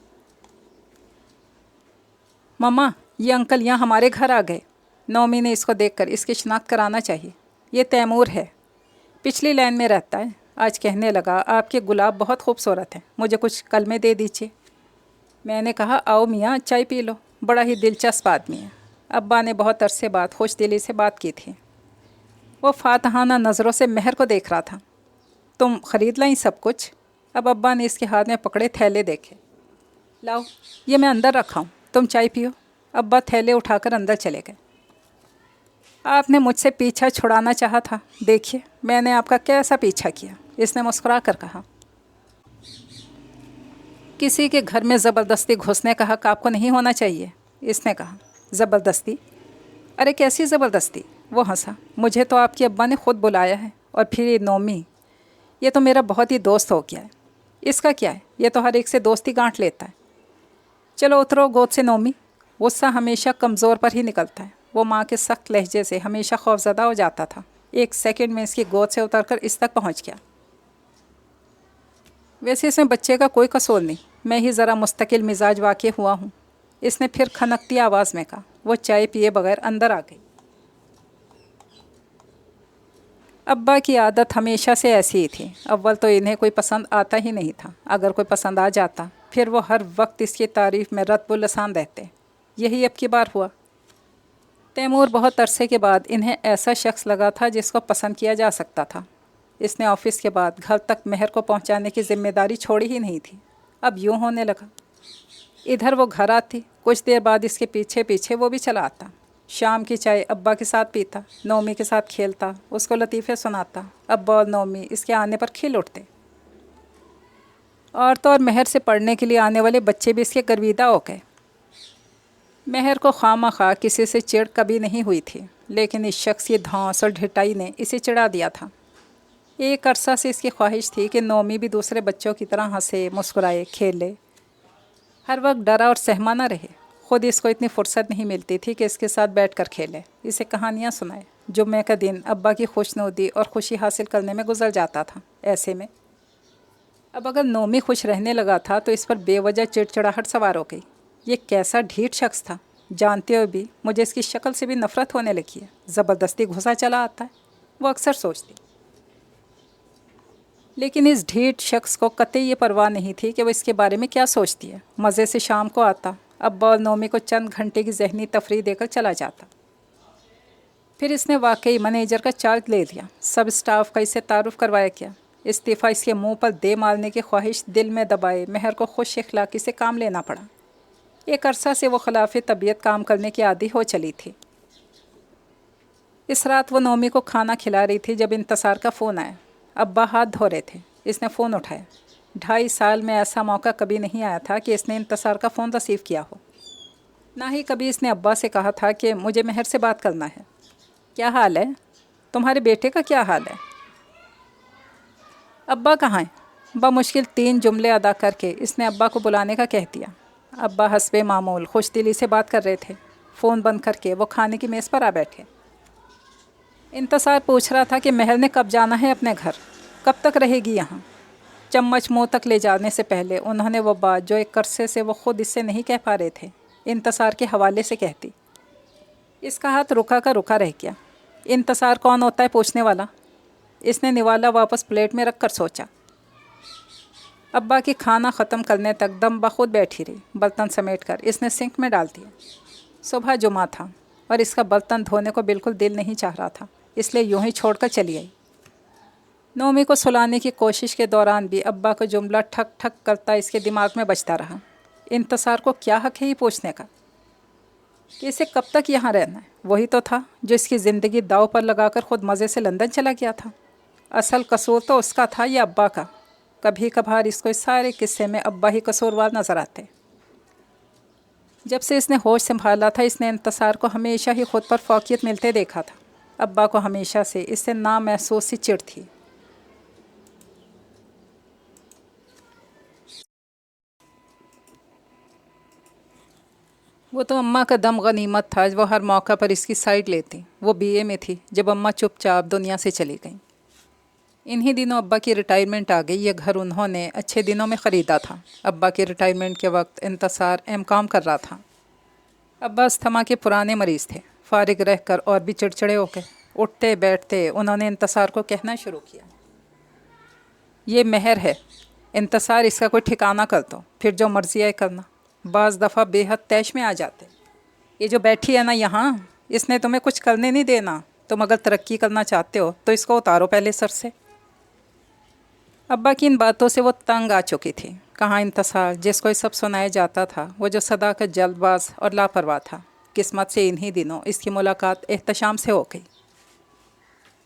مما، یہ انکل یہاں ہمارے گھر آ گئے۔ نومی نے اس کو دیکھ کر اس کی شناخت کرانا چاہیے۔ یہ تیمور ہے، پچھلی لائن میں رہتا ہے۔ آج کہنے لگا، آپ کے گلاب بہت خوبصورت ہیں، مجھے کچھ کلمے دے دیجیے۔ میں نے کہا، آؤ میاں چائے پی لو، بڑا ہی دلچسپ آدمی ہے۔ ابا نے بہت عرصے بعد خوش دلی سے بات کی تھی۔ وہ فاتحانہ نظروں سے مہر کو دیکھ رہا تھا۔ تم خرید لائیں سب کچھ؟ اب ابا نے اس کے ہاتھ میں پکڑے تھیلے دیکھے۔ لاؤ، یہ میں اندر رکھا ہوں، تم چائے پیو۔ ابا تھیلے اٹھا کر اندر چلے گئے۔ آپ نے مجھ سے پیچھا چھڑانا چاہا تھا، دیکھیے میں نے آپ کا کیسا پیچھا کیا، اس نے مسکرا کر کہا۔ کسی کے گھر میں زبردستی گھسنے کا حق آپ کو نہیں ہونا چاہیے، اس نے کہا۔ زبردستی؟ ارے کیسی زبردستی؟ وہ ہنسا۔ مجھے تو آپ کی ابا نے خود بلایا ہے، اور پھر یہ نومی، یہ تو میرا بہت ہی دوست ہو گیا ہے۔ اس کا کیا ہے، یہ تو ہر ایک سے دوستی گانٹ لیتا ہے۔ چلو اترو گود سے نومی۔ غصہ ہمیشہ کمزور پر ہی نکلتا ہے۔ وہ ماں کے سخت لہجے سے ہمیشہ خوفزدہ ہو جاتا تھا۔ ایک سیکنڈ میں اس کی گود سے اتر کر اس تک پہنچ گیا۔ ویسے اس میں بچے کا کوئی قصور نہیں، میں ہی ذرا مستقل مزاج واقع ہوا ہوں، اس نے پھر کھنکتی آواز میں کہا۔ وہ چائے پیے بغیر اندر آ گئی۔ ابا کی عادت ہمیشہ سے ایسی ہی تھی۔ اول تو انہیں کوئی پسند آتا ہی نہیں تھا، اگر کوئی پسند آ جاتا پھر وہ ہر وقت اس کی تعریف میں رطب السان رہتے۔ یہی اب کی بار ہوا۔ تیمور بہت عرصے کے بعد انہیں ایسا شخص لگا تھا جس کو پسند کیا جا سکتا تھا۔ اس نے آفس کے بعد گھر تک مہر کو پہنچانے کی ذمہ داری چھوڑی ہی نہیں تھی۔ اب یوں ہونے لگا، ادھر وہ گھر آتی، کچھ دیر بعد اس کے پیچھے پیچھے وہ بھی چلا آتا۔ شام کی چائے ابا کے ساتھ پیتا، نومی کے ساتھ کھیلتا، اس کو لطیفے سناتا۔ ابا اور نومی اس کے آنے پر کھل اٹھتے، اور تو اور مہر سے پڑھنے کے لیے آنے والے بچے بھی اس کے گرویدہ ہو گئے۔ مہر کو خواہ مخواہ کسی سے چڑ کبھی نہیں ہوئی تھی، لیکن اس شخص کی دھانس اور ڈھٹائی نے اسے چڑھا دیا تھا۔ ایک عرصہ سے اس کی خواہش تھی کہ نومی بھی دوسرے بچوں کی طرح ہنسے، مسکرائے، کھیلے، ہر وقت ڈرا اور سہما نہ رہے۔ خود اس کو اتنی فرصت نہیں ملتی تھی کہ اس کے ساتھ بیٹھ کر کھیلے، اسے کہانیاں سنائے۔ جمعے کا دن ابا کی خوشنودی اور خوشی حاصل کرنے میں گزر جاتا تھا۔ ایسے میں اب اگر نومی خوش رہنے لگا تھا تو اس پر بے وجہ چڑچڑاہٹ سوار ہو گئی۔ یہ کیسا ڈھیٹ شخص تھا، جانتے ہوئے بھی مجھے اس کی شکل سے بھی نفرت ہونے لگی ہے، زبردستی گھسا چلا آتا ہے، وہ اکثر سوچتی۔ لیکن اس ڈھیٹ شخص کو قطعی یہ پرواہ نہیں تھی کہ وہ اس کے بارے میں کیا سوچتی ہے۔ مزے سے شام کو آتا، ابا اور نومی کو چند گھنٹے کی ذہنی تفریح دے کر چلا جاتا۔ پھر اس نے واقعی منیجر کا چارج لے لیا، سب اسٹاف کا اسے تعارف کروایا کیا۔ استعفیٰ اس کے منہ پر دے مارنے کی خواہش دل میں دبائے مہر کو خوش اخلاقی سے کام لینا پڑا۔ ایک عرصہ سے وہ خلاف طبیعت کام کرنے کی عادی ہو چلی تھی۔ اس رات وہ نومی کو کھانا کھلا رہی تھی جب انتصار کا فون آیا۔ ابا ہاتھ دھو رہے تھے، اس نے فون اٹھایا۔ 2.5 سال میں ایسا موقع کبھی نہیں آیا تھا کہ اس نے انتصار کا فون ریسیو کیا ہو۔ نہ ہی کبھی اس نے ابا سے کہا تھا کہ مجھے مہر سے بات کرنا ہے۔ کیا حال ہے؟ تمہارے بیٹے کا کیا حال ہے؟ ابا کہاں ہیں؟ بمشکل 3 جملے ادا کر کے اس نے ابا کو بلانے کا کہہ دیا۔ ابا حسب معمول خوش دلی سے بات کر رہے تھے۔ فون بند کر کے وہ کھانے کی میز پر آ بیٹھے۔ انتصار پوچھ رہا تھا کہ مہر نے کب جانا ہے اپنے گھر، کب تک رہے گی یہاں؟ چمچ منہ تک لے جانے سے پہلے انہوں نے وہ بات جو ایک عرصے سے وہ خود اس سے نہیں کہہ پا رہے تھے، انتصار کے حوالے سے کہتی۔ اس کا ہاتھ رکا کا رکا رہ گیا۔ انتصار کون ہوتا ہے پوچھنے والا؟ اس نے نوالا واپس پلیٹ میں رکھ کر سوچا۔ ابا کی کھانا ختم کرنے تک دم بخود بیٹھی رہی. برتن سمیٹ کر اس نے سنک میں ڈال دیا. صبح جمعہ تھا اور اس کا برتن دھونے کو بالکل دل نہیں چاہ رہا تھا، اس لیے یوں ہی چھوڑ کر چلی آئی. نومی کو سلانے کی کوشش کے دوران بھی ابا کا جملہ ٹھک ٹھک کرتا اس کے دماغ میں بجتا رہا. انتصار کو کیا حق ہے یہ پوچھنے کا کہ اسے کب تک یہاں رہنا ہے؟ وہی تو تھا جو اس کی زندگی داؤ پر لگا کر خود مزے سے لندن چلا گیا تھا. اصل قصور تو اس کا تھا یا ابا کا؟ کبھی کبھار اس کو اس سارے قصے میں ابا ہی قصوروار نظر آتے. جب سے اس نے ہوش سنبھالا تھا اس نے انتصار کو ہمیشہ ہی خود پر فوقیت ملتے دیکھا تھا. ابا کو ہمیشہ سے اس سے نامحسوس سی چڑ تھی. وہ تو اماں کا دم غنیمت تھا، وہ ہر موقع پر اس کی سائیڈ لیتی. وہ بی اے میں تھی جب اماں چپ چاپ دنیا سے چلی گئیں. انہی دنوں ابا کی ریٹائرمنٹ آ گئی. یہ گھر انہوں نے اچھے دنوں میں خریدا تھا. ابا کی ریٹائرمنٹ کے وقت انتصار ایم کام کر رہا تھا. ابا استھما کے پرانے مریض تھے. فارغ رہ کر اور بھی چڑچڑے ہو کے اٹھتے بیٹھتے انہوں نے انتصار کو کہنا شروع کیا، یہ مہر ہے انتصار، اس کا کوئی ٹھکانہ کر دو، پھر جو مرضی ہے کرنا. بعض دفعہ بے حد طیش میں آ جاتے. یہ جو بیٹھی ہے نا یہاں، اس نے تمہیں کچھ کرنے نہیں دینا. تم اگر ترقی کرنا چاہتے ہو تو اس کو اتارو پہلے سر سے. ابا کی ان باتوں سے وہ تنگ آ چکی تھی. کہاں انتصار جس کو یہ سب سنایا جاتا تھا، وہ جو صداقت جلد باز اور لاپرواہ تھا. قسمت سے انہی دنوں اس کی ملاقات احتشام سے ہو گئی.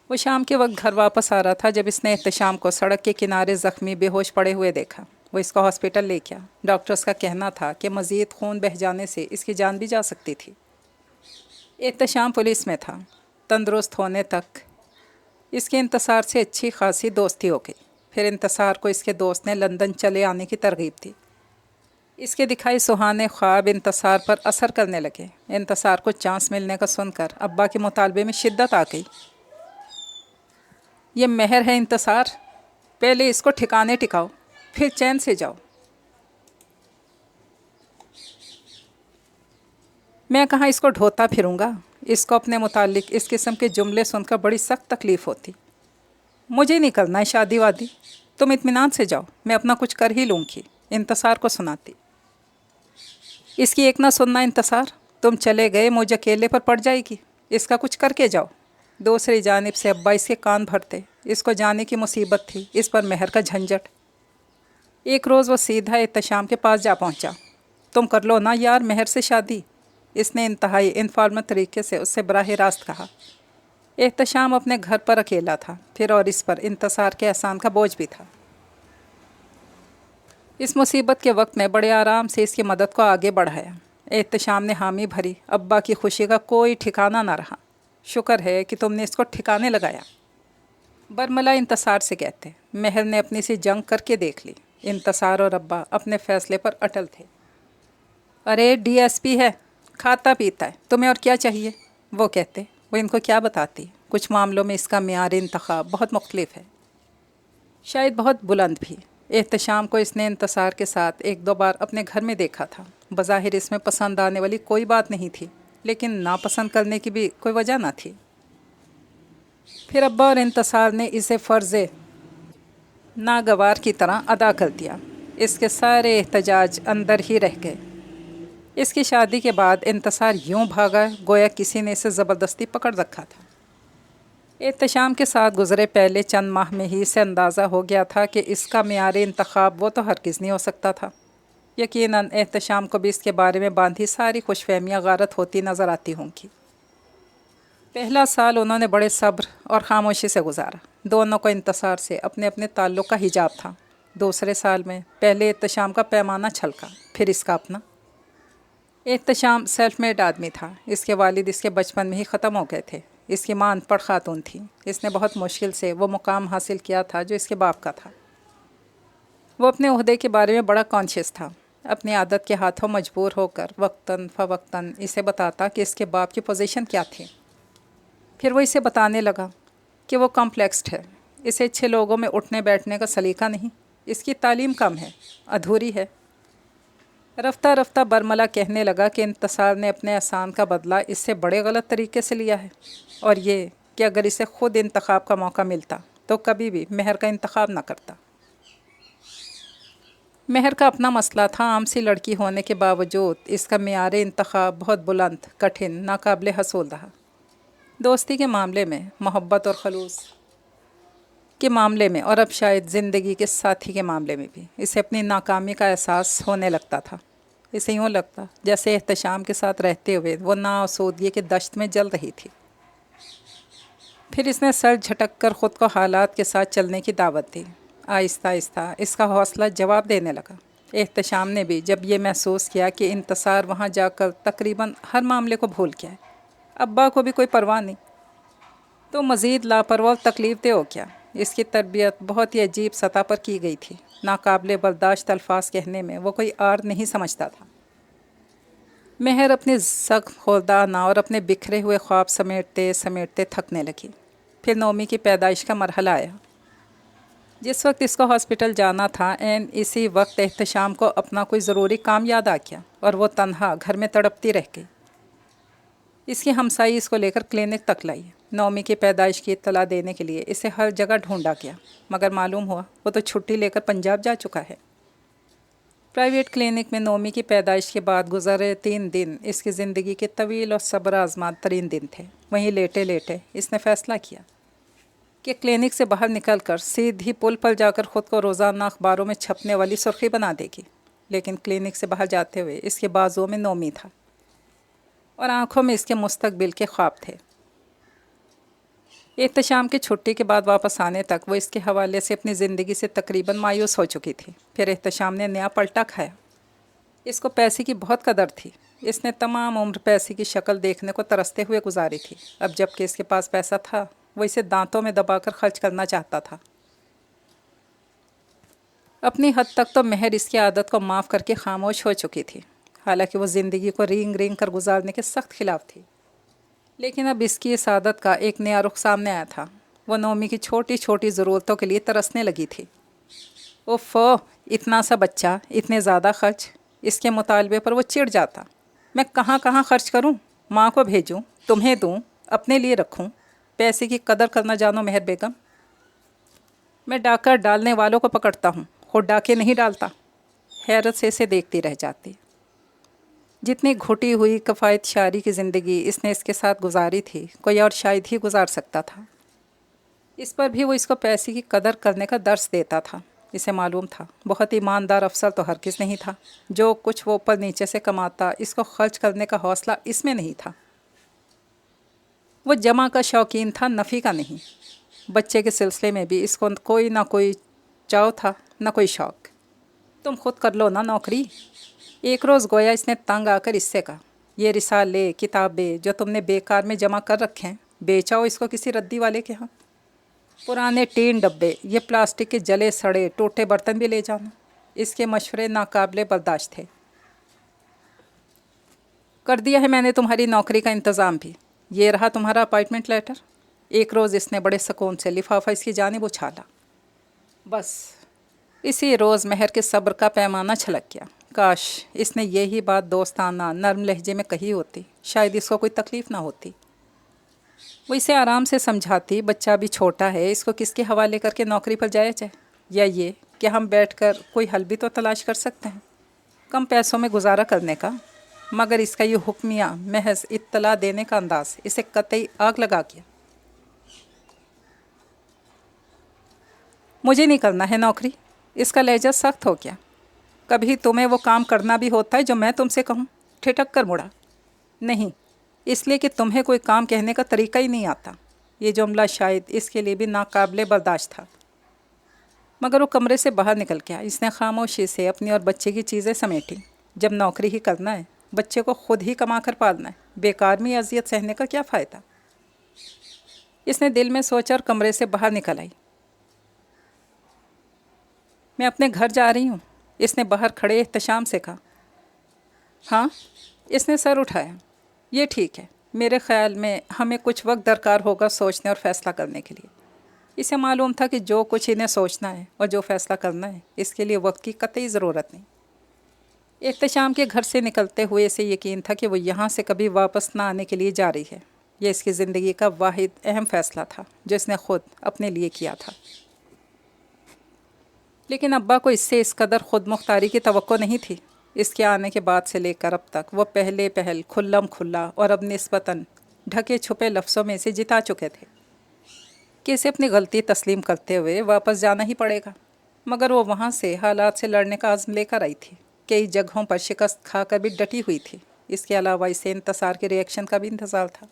وہ شام کے وقت گھر واپس آ رہا تھا جب اس نے احتشام کو سڑک کے کنارے زخمی بے ہوش پڑے ہوئے دیکھا. وہ اس کو ہاسپٹل لے گیا. ڈاکٹرز کا کہنا تھا کہ مزید خون بہہ جانے سے اس کی جان بھی جا سکتی تھی. احتشام پولیس میں تھا. تندرست ہونے تک اس کے انتصار سے اچھی خاصی دوستی ہو گئی. پھر انتصار کو اس کے دوست نے لندن چلے آنے کی ترغیب دی. اس کے دکھائے سہانے خواب انتصار پر اثر کرنے لگے. انتصار کو چانس ملنے کا سن کر ابا کے مطالبے میں شدت آ گئی. یہ مہر ہے انتصار، پہلے اس کو ٹھکانے ٹکاؤ، پھر چین سے جاؤ. میں کہاں اس کو ڈھوتا پھروں گا. اس کو اپنے متعلق اس قسم کے جملے سن کر بڑی سخت تکلیف ہوتی. مجھے نہیں کرنا ہے شادی وادی، تم اطمینان سے جاؤ، میں اپنا کچھ کر ہی لوں گی. انتصار کو سناتی. اس کی ایک نہ سننا انتصار، تم چلے گئے مجھ اکیلے پر پڑ جائے گی، اس کا کچھ کر کے جاؤ. دوسری جانب سے ابا اس کے کان بھرتے. اس کو جانے کی مصیبت تھی، اس پر مہر کا جھنجٹ. ایک روز وہ سیدھا احتشام کے پاس جا پہنچا. تم کر لو نا یار مہر سے شادی، اس نے انتہائی انفارمل طریقے سے اس سے براہ راست کہا. احتشام اپنے گھر پر اکیلا تھا، پھر اور اس پر انتصار کے احسان کا بوجھ بھی تھا. اس مصیبت کے وقت میں بڑے آرام سے اس کی مدد کو آگے بڑھایا. احتشام نے حامی بھری. ابا کی خوشی کا کوئی ٹھکانہ نہ رہا. شکر ہے کہ تم نے اس کو ٹھکانے لگایا. برملا انتصار سے کہتے. مہر نے اپنی سی جنگ کر کے دیکھ لی. انتصار اور ابا اپنے فیصلے پر اٹل تھے. ارے ڈی ایس پی ہے، کھاتا پیتا ہے، تمہیں اور کیا چاہیے؟ وہ کہتے. وہ ان کو کیا بتاتی. کچھ معاملوں میں اس کا معیار انتخاب بہت مختلف ہے، شاید بہت بلند بھی. احتشام کو اس نے انتصار کے ساتھ ایک دو بار اپنے گھر میں دیکھا تھا. بظاہر اس میں پسند آنے والی کوئی بات نہیں تھی، لیکن ناپسند کرنے کی بھی کوئی وجہ نہ تھی. پھر ابا اور انتصار نے اسے فرض ناگوار کی طرح ادا کر دیا. اس کے سارے احتجاج اندر ہی رہ گئے. اس کی شادی کے بعد انتصار یوں بھاگا گویا کسی نے اسے زبردستی پکڑ رکھا تھا. احتشام کے ساتھ گزرے پہلے چند ماہ میں ہی اسے اندازہ ہو گیا تھا کہ اس کا معیار انتخاب وہ تو ہرگز نہیں ہو سکتا تھا. یقیناً احتشام کو بھی اس کے بارے میں باندھی ساری خوش فہمیاں غارت ہوتی نظر آتی ہوں گی. پہلا سال انہوں نے بڑے صبر اور خاموشی سے گزارا. دونوں کو انتصار سے اپنے اپنے تعلق کا حجاب تھا. دوسرے سال میں پہلے احتشام کا پیمانہ چھلکا، پھر اس کا اپنا. احتشام سیلف میڈ آدمی تھا. اس کے والد اس کے بچپن میں ہی ختم ہو گئے تھے. اس کی ماں ان پڑھ خاتون تھی. اس نے بہت مشکل سے وہ مقام حاصل کیا تھا جو اس کے باپ کا تھا. وہ اپنے عہدے کے بارے میں بڑا کانشیس تھا. اپنی عادت کے ہاتھوں مجبور ہو کر وقتاً فوقتاً اسے بتاتا کہ اس کے باپ کی پوزیشن کیا تھی. پھر وہ اسے بتانے لگا کہ وہ کمپلیکسڈ ہے، اسے اچھے لوگوں میں اٹھنے بیٹھنے کا سلیقہ نہیں، اس کی تعلیم کم ہے، ادھوری ہے. رفتہ رفتہ برملا کہنے لگا کہ انتصار نے اپنے احسان کا بدلہ اس سے بڑے غلط طریقے سے لیا ہے، اور یہ کہ اگر اسے خود انتخاب کا موقع ملتا تو کبھی بھی مہر کا انتخاب نہ کرتا. مہر کا اپنا مسئلہ تھا۔ عام سی لڑکی ہونے کے باوجود اس کا معیار انتخاب بہت بلند، کٹھن، ناقابل حصول رہا۔ دوستی کے معاملے میں، محبت اور خلوص کے معاملے میں، اور اب شاید زندگی کے ساتھی کے معاملے میں بھی اسے اپنی ناکامی کا احساس ہونے لگتا تھا۔ اسے یوں لگتا جیسے احتشام کے ساتھ رہتے ہوئے وہ ناآسودگی کے دشت میں جل رہی تھی۔ پھر اس نے سر جھٹک کر خود کو حالات کے ساتھ چلنے کی دعوت دی۔ آہستہ آہستہ اس کا حوصلہ جواب دینے لگا۔ احتشام نے بھی جب یہ محسوس کیا کہ انتصار وہاں جا کر تقریباً ہر معاملے کو بھول گیا ہے، ابا کو بھی کوئی پرواہ نہیں، تو مزید لاپرواہ اور تکلیف دہ ہو کیا۔ اس کی تربیت بہت ہی عجیب سطح پر کی گئی تھی۔ ناقابل برداشت الفاظ کہنے میں وہ کوئی آر نہیں سمجھتا تھا۔ مہر اپنی زخم خوردہ انا اور اپنے بکھرے ہوئے خواب سمیٹتے سمیٹتے تھکنے لگی۔ پھر نومی کی پیدائش کا مرحلہ آیا۔ جس وقت اس کو ہاسپٹل جانا تھا، عین اسی وقت احتشام کو اپنا کوئی ضروری کام یاد آ گیا اور وہ تنہا گھر میں تڑپتی رہ گئی۔ اس کی ہمسائی اس کو لے کر کلینک تک لائی۔ نومی کی پیدائش کی اطلاع دینے کے لیے اسے ہر جگہ ڈھونڈا گیا، مگر معلوم ہوا وہ تو چھٹی لے کر پنجاب جا چکا ہے۔ پرائیویٹ کلینک میں نومی کی پیدائش کے بعد گزرے 3 دن اس کی زندگی کے طویل اور صبر آزما ترین دن تھے۔ وہیں لیٹے لیٹے اس نے فیصلہ کیا کہ کلینک سے باہر نکل کر سیدھی پل پر جا کر خود کو روزانہ اخباروں میں چھپنے والی سرخی بنا دے گی۔ لیکن کلینک سے باہر جاتے ہوئے اس کے بازوؤں میں نومی تھا اور آنکھوں میں اس کے مستقبل کے خواب تھے۔ احتشام کی چھٹی کے بعد واپس آنے تک وہ اس کے حوالے سے اپنی زندگی سے تقریباً مایوس ہو چکی تھی۔ پھر احتشام نے نیا پلٹا کھایا۔ اس کو پیسے کی بہت قدر تھی۔ اس نے تمام عمر پیسے کی شکل دیکھنے کو ترستے ہوئے گزاری تھی۔ اب جب کہ اس کے پاس پیسہ تھا، وہ اسے دانتوں میں دبا کر خرچ کرنا چاہتا تھا۔ اپنی حد تک تو مہر اس کی عادت کو معاف کر کے خاموش ہو چکی تھی، حالانکہ وہ زندگی کو رینگ رینگ کر گزارنے کے سخت خلاف تھی۔ لیکن اب اس کی اس عادت کا ایک نیا رخ سامنے آیا تھا۔ وہ نومی کی چھوٹی چھوٹی ضرورتوں کے لیے ترسنے لگی تھی۔ اوفو، اتنا سا بچہ، اتنے زیادہ خرچ! اس کے مطالبے پر وہ چڑ جاتا۔ میں کہاں کہاں خرچ کروں؟ ماں کو بھیجوں، تمہیں دوں، اپنے لیے رکھوں؟ پیسے کی قدر کرنا جانو مہر بیگم۔ میں ڈاکہ ڈالنے والوں کو پکڑتا ہوں، خود ڈاکے نہیں ڈالتا۔ حیرت سے اسے دیکھتی رہ جاتی۔ جتنی گھٹی ہوئی کفایت شعاری کی زندگی اس نے اس کے ساتھ گزاری تھی، کوئی اور شاید ہی گزار سکتا تھا۔ اس پر بھی وہ اس کو پیسے کی قدر کرنے کا درس دیتا تھا۔ اسے معلوم تھا بہت ایماندار افسر تو ہرگز نہیں تھا۔ جو کچھ وہ اوپر نیچے سے کماتا، اس کو خرچ کرنے کا حوصلہ اس میں نہیں تھا۔ وہ جمع کا شوقین تھا، نفی کا نہیں۔ بچے کے سلسلے میں بھی اس کو کوئی نہ کوئی چاو تھا، نہ کوئی شوق۔ تم خود کر لو نا نوکری۔ ایک روز گویا اس نے تنگ آ کر اس سے کہا، یہ رسالے، کتابیں جو تم نے بیکار میں جمع کر رکھے ہیں، بیچاؤ اس کو کسی ردی والے کے ہاں۔ پرانے ٹین ڈبے، یہ پلاسٹک کے جلے سڑے ٹوٹے برتن بھی لے جانا۔ اس کے مشورے ناقابل برداشت تھے۔ کر دیا ہے میں نے تمہاری نوکری کا انتظام بھی۔ یہ رہا تمہارا اپائنٹمنٹ لیٹر۔ ایک روز اس نے بڑے سکون سے لفافہ اس کی جانب اچھالا۔ بس اسی روز مہر کے صبر کا پیمانہ چھلک گیا۔ کاش اس نے یہی بات دوستانہ نرم لہجے میں کہی ہوتی، شاید اس کو کوئی تکلیف نہ ہوتی۔ وہ اسے آرام سے سمجھاتی، بچہ بھی چھوٹا ہے، اس کو کس کے حوالے کر کے نوکری پر جایا جائے، یا یہ کہ ہم بیٹھ کر کوئی حل بھی تو تلاش کر سکتے ہیں، کم پیسوں میں گزارا کرنے کا۔ مگر اس کا یہ حکمیہ محض اطلاع دینے کا انداز اسے قطعی آگ لگا گیا۔ مجھے نہیں کرنا ہے نوکری۔ اس کا لہجہ سخت ہو گیا۔ کبھی تمہیں وہ کام کرنا بھی ہوتا ہے جو میں تم سے کہوں؟ ٹھٹک کر مڑا۔ نہیں، اس لیے کہ تمہیں کوئی کام کہنے کا طریقہ ہی نہیں آتا۔ یہ جملہ شاید اس کے لیے بھی ناقابل برداشت تھا، مگر وہ کمرے سے باہر نکل گیا۔ اس نے خاموشی سے اپنی اور بچے کی چیزیں سمیٹی۔ جب نوکری ہی کرنا ہے، بچے کو خود ہی کما کر پالنا ہے، بیکار میں اذیت سہنے کا کیا فائدہ؟ اس نے دل میں سوچا اور کمرے سے باہر نکل آئی۔ میں اپنے گھر جا رہی ہوں، اس نے باہر کھڑے احتشام سے کہا۔ ہاں؟ اس نے سر اٹھایا۔ یہ ٹھیک ہے، میرے خیال میں ہمیں کچھ وقت درکار ہوگا سوچنے اور فیصلہ کرنے کے لیے۔ اسے معلوم تھا کہ جو کچھ انہیں سوچنا ہے اور جو فیصلہ کرنا ہے، اس کے لیے وقت کی قطعی ضرورت نہیں۔ احتشام کے گھر سے نکلتے ہوئے اسے یقین تھا کہ وہ یہاں سے کبھی واپس نہ آنے کے لیے جا رہی ہے۔ یہ اس کی زندگی کا واحد اہم فیصلہ تھا جو اس نے خود اپنے لیے کیا تھا۔ لیکن ابا کو اس سے اس قدر خود مختاری کی توقع نہیں تھی۔ اس کے آنے کے بعد سے لے کر اب تک وہ پہلے پہل کھلم کھلا اور اب نسبتاً ڈھکے چھپے لفظوں میں سے جتا چکے تھے کہ اسے اپنی غلطی تسلیم کرتے ہوئے واپس جانا ہی پڑے گا، مگر وہ وہاں سے حالات سے لڑنے کا عزم لے کر آئی تھی۔ کئی جگہوں پر شکست کھا کر بھی ڈٹی ہوئی تھی۔ اس کے علاوہ اسے انتصار کے ریئیکشن کا بھی انتظار تھا۔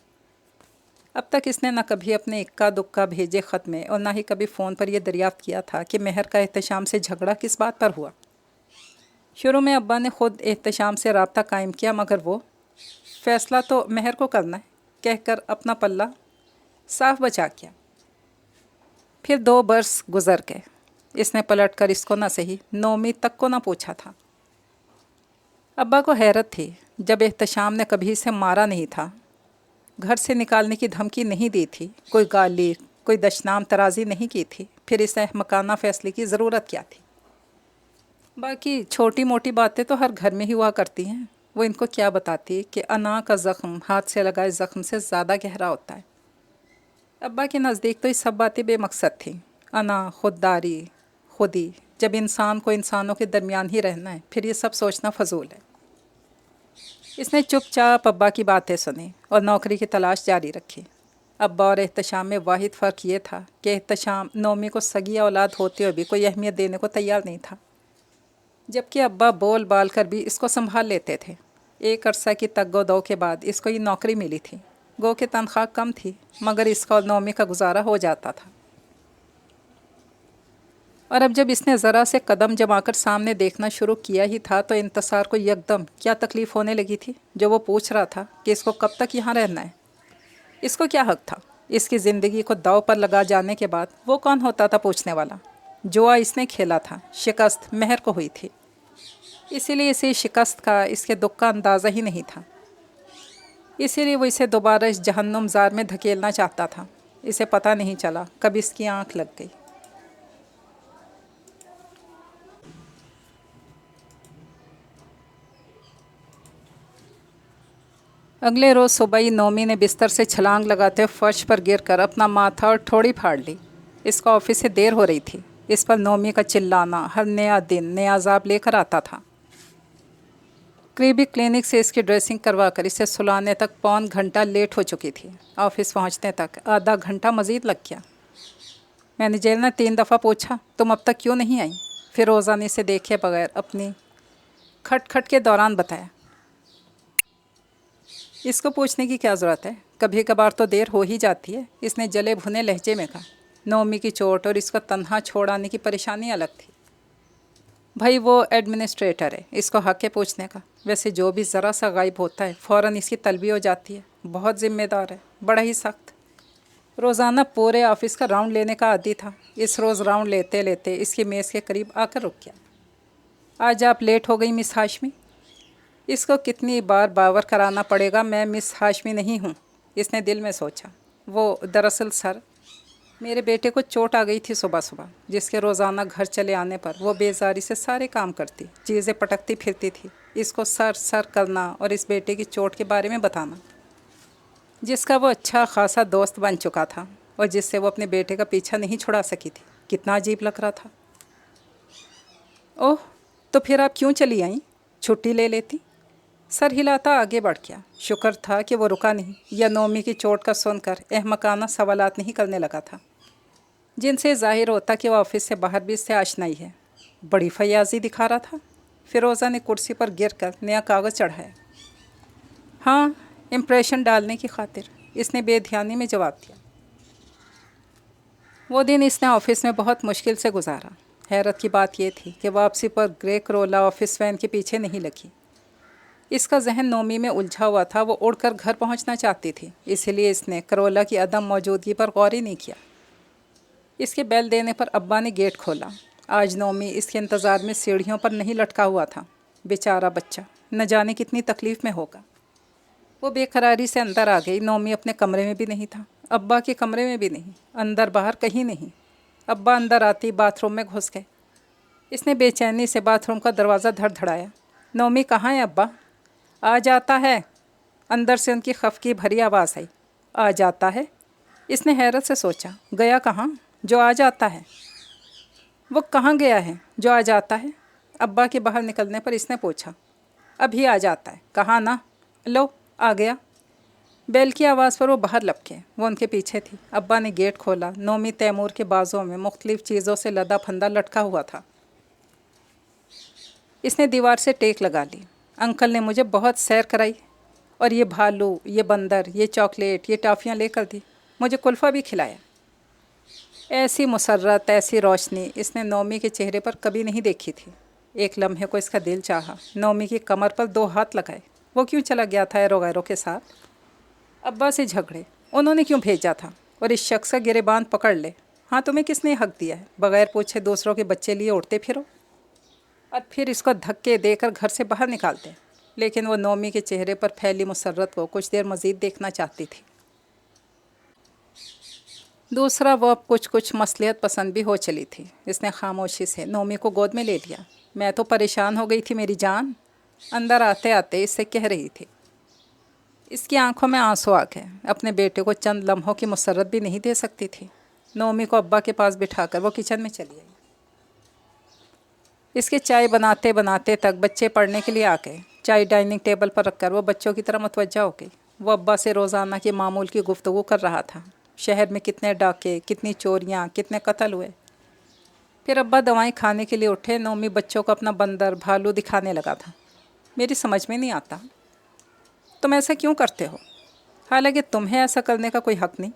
اب تک اس نے نہ کبھی اپنے اکا دکا بھیجے خط میں اور نہ ہی کبھی فون پر یہ دریافت کیا تھا کہ مہر کا احتشام سے جھگڑا کس بات پر ہوا۔ شروع میں ابا نے خود احتشام سے رابطہ قائم کیا، مگر وہ فیصلہ تو مہر کو کرنا ہے کہہ کر اپنا پلہ صاف بچا کیا۔ پھر 2 برس گزر گئے۔ اس نے پلٹ کر اس کو نہ صحیح نومی تک کو نہ پوچھا تھا۔ ابا کو حیرت تھی، جب احتشام نے کبھی اسے مارا نہیں تھا، گھر سے نکالنے کی دھمکی نہیں دی تھی، کوئی گالی کوئی دشنام ترازی نہیں کی تھی، پھر اس احمقانہ فیصلے کی ضرورت کیا تھی؟ باقی چھوٹی موٹی باتیں تو ہر گھر میں ہی ہوا کرتی ہیں، وہ ان کو کیا بتاتی کہ انا کا زخم ہاتھ سے لگائے زخم سے زیادہ گہرا ہوتا ہے۔ ابا کے نزدیک تو یہ سب باتیں بے مقصد تھیں۔ انا، خودداری، خودی، جب انسان کو انسانوں کے درمیان ہی رہنا ہے، پھر یہ سب سوچنا فضول ہے۔ اس نے چپ چاپ ابا کی باتیں سنی اور نوکری کی تلاش جاری رکھی۔ ابا اور احتشام میں واحد فرق یہ تھا کہ احتشام نومی کو سگی اولاد ہوتے ہوئے بھی کوئی اہمیت دینے کو تیار نہیں تھا، جبکہ ابا بول بال کر بھی اس کو سنبھال لیتے تھے۔ ایک عرصہ کی تگ و دو کے بعد اس کو یہ نوکری ملی تھی، گو کہ تنخواہ کم تھی، مگر اس کا اور نومی کا گزارا ہو جاتا تھا۔ اور اب جب اس نے ذرا سے قدم جما کر سامنے دیکھنا شروع کیا ہی تھا تو انتصار کو یکدم کیا تکلیف ہونے لگی تھی، جو وہ پوچھ رہا تھا کہ اس کو کب تک یہاں رہنا ہے۔ اس کو کیا حق تھا؟ اس کی زندگی کو داؤ پر لگا جانے کے بعد وہ کون ہوتا تھا پوچھنے والا؟ جوا اس نے کھیلا تھا، شکست مہر کو ہوئی تھی، اسی لیے اسے شکست کا، اس کے دکھ کا اندازہ ہی نہیں تھا۔ اسی لیے وہ اسے دوبارہ اس جہنم زار میں دھکیلنا چاہتا تھا۔ اسے پتہ نہیں چلا کب اس کی آنکھ لگ گئی۔ اگلے روز صبح ہی نومی نے بستر سے چھلانگ لگاتے فرش پر گر کر اپنا ماتھا اور ٹھوڑی پھاڑ لی۔ اس کو آفس سے دیر ہو رہی تھی۔ اس پر نومی کا چلانا ہر نیا دن نیا عذاب لے کر آتا تھا۔ قریبی کلینک سے اس کی ڈریسنگ کروا کر اسے سلانے تک پون گھنٹہ لیٹ ہو چکی تھی۔ آفس پہنچنے تک آدھا گھنٹہ مزید لگ گیا۔ مینیجر نے 3 دفعہ پوچھا، تم اب تک کیوں نہیں آئی؟ پھر روزانہ سے دیکھے بغیر اپنی کھٹ کھٹ کے دوران بتایا۔ اس کو پوچھنے کی کیا ضرورت ہے، کبھی کبھار تو دیر ہو ہی جاتی ہے، اس نے جلے بھنے لہجے میں کہا۔ نومی کی چوٹ اور اس کو تنہا چھوڑ آنے کی پریشانی الگ تھی۔ بھائی وہ ایڈمنسٹریٹر ہے، اس کو حق ہے پوچھنے کا۔ ویسے جو بھی ذرا سا غائب ہوتا ہے فوراً اس کی طلبی ہو جاتی ہے۔ بہت ذمہ دار ہے، بڑا ہی سخت۔ روزانہ پورے آفس کا راؤنڈ لینے کا عادی تھا۔ اس روز راؤنڈ لیتے لیتے اس کی میز کے قریب آ کر رک گیا۔ آج آپ لیٹ ہو گئی مس ہاشمی؟ اس کو کتنی بار باور کرانا پڑے گا میں مس ہاشمی نہیں ہوں، اس نے دل میں سوچا۔ وہ دراصل سر، میرے بیٹے کو چوٹ آ گئی تھی صبح صبح، جس کے روزانہ گھر چلے آنے پر وہ بیزاری سے سارے کام کرتی، چیزیں پٹکتی پھرتی تھی۔ اس کو سر کرنا اور اس بیٹے کی چوٹ کے بارے میں بتانا، جس کا وہ اچھا خاصا دوست بن چکا تھا اور جس سے وہ اپنے بیٹے کا پیچھا نہیں چھڑا سکی تھی، کتنا عجیب لگ رہا تھا۔ اوہ، تو پھر آپ کیوں چلی آئیں؟ چھٹی لے لیتی۔ سر ہلاتا آگے بڑھ گیا۔ شکر تھا کہ وہ رکا نہیں یا نومی کی چوٹ کا سن کر احمقانہ سوالات نہیں کرنے لگا تھا، جن سے ظاہر ہوتا کہ وہ آفس سے باہر بھی اس سے آشنائی ہے۔ بڑی فیاضی دکھا رہا تھا۔ فیروزہ نے کرسی پر گر کر نیا کاغذ چڑھایا۔ ہاں، امپریشن ڈالنے کی خاطر، اس نے بے دھیانی میں جواب دیا۔ وہ دن اس نے آفس میں بہت مشکل سے گزارا۔ حیرت کی بات یہ تھی کہ واپسی پر گرے کرولا آفس وین کے پیچھے نہیں لگی۔ اس کا ذہن نومی میں الجھا ہوا تھا، وہ اڑ کر گھر پہنچنا چاہتی تھی، اسی لیے اس نے کرولا کی عدم موجودگی پر غور ہی نہیں کیا۔ اس کے بیل دینے پر ابا نے گیٹ کھولا۔ آج نومی اس کے انتظار میں سیڑھیوں پر نہیں لٹکا ہوا تھا۔ بیچارہ بچہ، نہ جانے کتنی تکلیف میں ہوگا۔ وہ بے قراری سے اندر آ گئی۔ نومی اپنے کمرے میں بھی نہیں تھا، ابا کے کمرے میں بھی نہیں، اندر باہر کہیں نہیں۔ ابا اندر آتی باتھ روم میں گھس گئے۔ اس نے بے چینی سے باتھ روم کا دروازہ دھڑ دھڑایا۔ نومی کہاں ہے ابا؟ آ جاتا ہے، اندر سے ان کی خفگی بھری آواز آئی۔ آ جاتا ہے؟ اس نے حیرت سے سوچا، گیا کہاں جو آ جاتا ہے؟ وہ کہاں گیا ہے جو آ جاتا ہے؟ ابا کے باہر نکلنے پر اس نے پوچھا۔ ابھی آ جاتا ہے، کہا نا، لو آ گیا۔ بیل کی آواز پر وہ باہر لپکے، وہ ان کے پیچھے تھی۔ ابا نے گیٹ کھولا۔ نومی تیمور کے بازوں میں مختلف چیزوں سے لدا پھندا لٹکا ہوا تھا۔ اس نے دیوار سے ٹیک لگا لی۔ انکل نے مجھے بہت سیر کرائی اور یہ بھالو، یہ بندر، یہ چاکلیٹ، یہ ٹافیاں لے کر دی، مجھے کلفہ بھی کھلایا۔ ایسی مسرت، ایسی روشنی اس نے نومی کے چہرے پر کبھی نہیں دیکھی تھی۔ ایک لمحے کو اس کا دل چاہا نومی کی کمر پر 2 ہاتھ لگائے۔ وہ کیوں چلا گیا تھا ایرو غیروں کے ساتھ؟ ابا سے جھگڑے، انہوں نے کیوں بھیجا تھا؟ اور اس شخص کا گریبان پکڑ لے۔ ہاں، تمہیں کس نے حق دیا ہے بغیر پوچھے دوسروں کے بچے لیے اڑتے پھرو؟ اور پھر اس کو دھکے دے کر گھر سے باہر نکالتے۔ لیکن وہ نومی کے چہرے پر پھیلی مسرت کو کچھ دیر مزید دیکھنا چاہتی تھی۔ دوسرا، وہ اب کچھ مصلحت پسند بھی ہو چلی تھی۔ اس نے خاموشی سے نومی کو گود میں لے لیا۔ میں تو پریشان ہو گئی تھی میری جان، اندر آتے آتے اس سے کہہ رہی تھی۔ اس کی آنکھوں میں آنسو آ گئے۔ اپنے بیٹے کو چند لمحوں کی مسرت بھی نہیں دے سکتی تھی۔ نومی کو ابا کے پاس بٹھا کر وہ کچن میں چلی آئی۔ اس کے چائے بناتے بناتے تک بچے پڑھنے کے لیے آ گئے۔ چائے ڈائننگ ٹیبل پر رکھ کر وہ بچوں کی طرف متوجہ ہو گئی۔ وہ ابا سے روزانہ کی معمول کی گفتگو کر رہا تھا۔ شہر میں کتنے ڈاکے، کتنی چوریاں، کتنے قتل ہوئے۔ پھر ابا دوائیں کھانے کے لیے اٹھے۔ نومی بچوں کو اپنا بندر، بھالو دکھانے لگا تھا۔ میری سمجھ میں نہیں آتا تم ایسا کیوں کرتے ہو، حالانکہ تمہیں ایسا کرنے کا کوئی حق نہیں۔